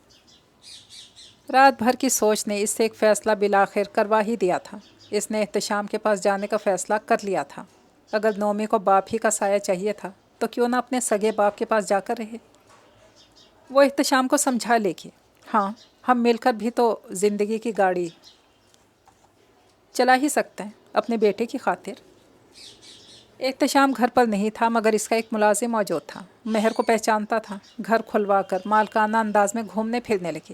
رات بھر کی سوچ نے اس سے ایک فیصلہ بالآخر کروا ہی دیا تھا۔ اس نے احتشام کے پاس جانے کا فیصلہ کر لیا تھا۔ اگر نومی کو باپ ہی کا سایہ چاہیے تھا تو کیوں نہ اپنے سگے باپ کے پاس جا کر رہے۔ وہ احتشام کو سمجھا لے گی، ہاں ہم مل کر بھی تو زندگی کی گاڑی چلا ہی سکتے ہیں اپنے بیٹے کی خاطر۔ احتشام گھر پر نہیں تھا، مگر اس کا ایک ملازم موجود تھا۔ مہر کو پہچانتا تھا۔ گھر کھلوا کر مالکانہ انداز میں گھومنے پھرنے لگی۔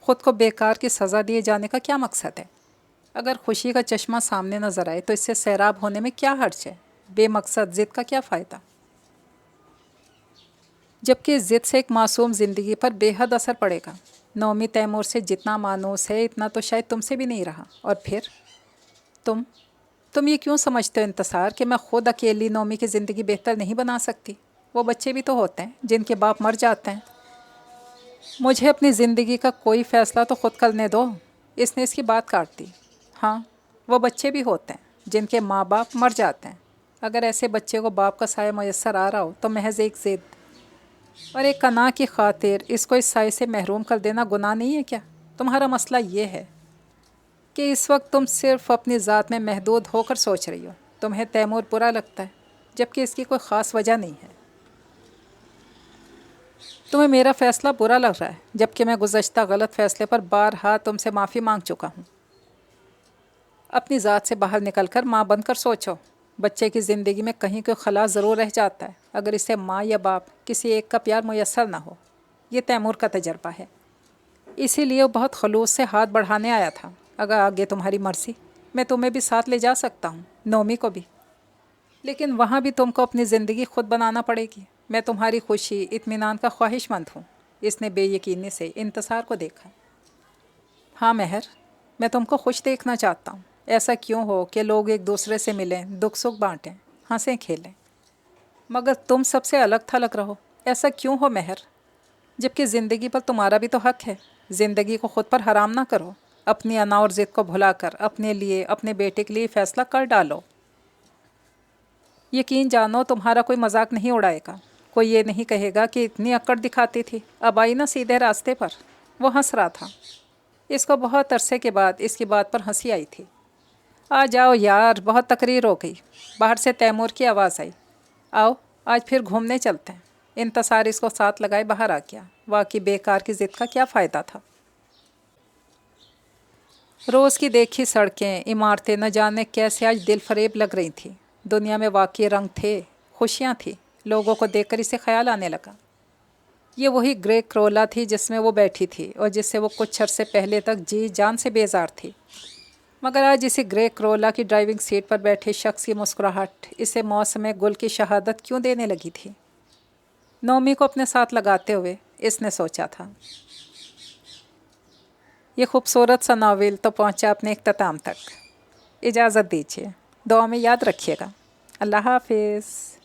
خود کو بیکار کی سزا دیے جانے کا کیا مقصد ہے؟ اگر خوشی کا چشمہ سامنے نظر آئے تو اس سے سیراب ہونے میں کیا حرج ہے؟ بے مقصد ضد کا کیا فائدہ؟ جبکہ اس ضد سے ایک معصوم زندگی پر بے حد اثر پڑے گا۔ نومی تیمور سے جتنا مانوس ہے اتنا تو شاید تم سے بھی نہیں رہا۔ اور پھر تم یہ کیوں سمجھتے ہو انتصار کہ میں خود اکیلی نومی کی زندگی بہتر نہیں بنا سکتی؟ وہ بچے بھی تو ہوتے ہیں جن کے باپ مر جاتے ہیں۔ مجھے اپنی زندگی کا کوئی فیصلہ تو خود کرنے دو۔ اس نے اس کی بات کاٹ دی۔ ہاں، وہ بچے بھی ہوتے ہیں جن کے ماں باپ مر جاتے ہیں۔ اگر ایسے بچے کو باپ کا سایہ میسر آ رہا ہو تو محض ایک ضد اور ایک قناع کی خاطر اس کو اس سائے سے محروم کر دینا گناہ نہیں ہے کیا؟ تمہارا مسئلہ یہ ہے کہ اس وقت تم صرف اپنی ذات میں محدود ہو کر سوچ رہی ہو۔ تمہیں تیمور برا لگتا ہے جبکہ اس کی کوئی خاص وجہ نہیں ہے۔ تمہیں میرا فیصلہ برا لگ رہا ہے جبکہ میں گزشتہ غلط فیصلے پر بارہا تم سے معافی مانگ چکا ہوں۔ اپنی ذات سے باہر نکل کر ماں بن کر سوچو۔ بچے کی زندگی میں کہیں کوئی خلا ضرور رہ جاتا ہے اگر اسے ماں یا باپ کسی ایک کا پیار میسر نہ ہو۔ یہ تیمور کا تجربہ ہے، اسی لیے وہ بہت خلوص سے ہاتھ بڑھانے آیا تھا۔ اگر آگے تمہاری مرضی میں تمہیں بھی ساتھ لے جا سکتا ہوں، نومی کو بھی، لیکن وہاں بھی تم کو اپنی زندگی خود بنانا پڑے گی۔ میں تمہاری خوشی اطمینان کا خواہش مند ہوں۔ اس نے بے یقینی سے انتصار کو دیکھا۔ ہاں مہر، میں تم کو خوش دیکھنا چاہتا ہوں۔ ایسا کیوں ہو کہ لوگ ایک دوسرے سے ملیں، دکھ سکھ بانٹیں، ہنسیں کھیلیں، مگر تم سب سے الگ تھلگ رہو؟ ایسا کیوں ہو مہر؟ جبکہ زندگی پر تمہارا بھی تو حق ہے۔ زندگی کو خود پر حرام نہ کرو۔ اپنی انا اور ضد کو بھلا کر اپنے لیے، اپنے بیٹے کے لیے فیصلہ کر ڈالو۔ یقین جانو تمہارا کوئی مذاق نہیں اڑائے گا۔ کوئی یہ نہیں کہے گا کہ اتنی اکڑ دکھاتی تھی، اب آئی نا سیدھے راستے پر۔ وہ ہنس رہا تھا۔ اس کو بہت عرصے کے بعد اس کی بات پر ہنسی آئی تھی۔ آ جاؤ یار، بہت تقریر ہو گئی۔ باہر سے تیمور کی آواز آئی۔ آؤ آج پھر گھومنے چلتے ہیں۔ انتصار اس کو ساتھ لگائے باہر آ گیا۔ واقعی بیکار کی ضد کا کیا فائدہ تھا؟ روز کی دیکھی سڑکیں، عمارتیں نہ جانے کیسے آج دل فریب لگ رہی تھیں۔ دنیا میں واقعی رنگ تھے، خوشیاں تھیں۔ لوگوں کو دیکھ کر اسے خیال آنے لگا یہ وہی گرے کرولا تھی جس میں وہ بیٹھی تھی اور جس سے وہ کچھ عرصے پہلے تک جی جان سے بیزار تھی۔ مگر آج اسی گرے کرولا کی ڈرائیونگ سیٹ پر بیٹھے شخص کی مسکراہٹ اسے موسم گل کی شہادت کیوں دینے لگی تھی؟ نومی کو اپنے ساتھ لگاتے ہوئے اس نے سوچا تھا۔ یہ خوبصورت سا ناول تو پہنچا اپنے اختتام تک۔ اجازت دیجیے، دعا میں یاد رکھیے گا۔ اللہ حافظ۔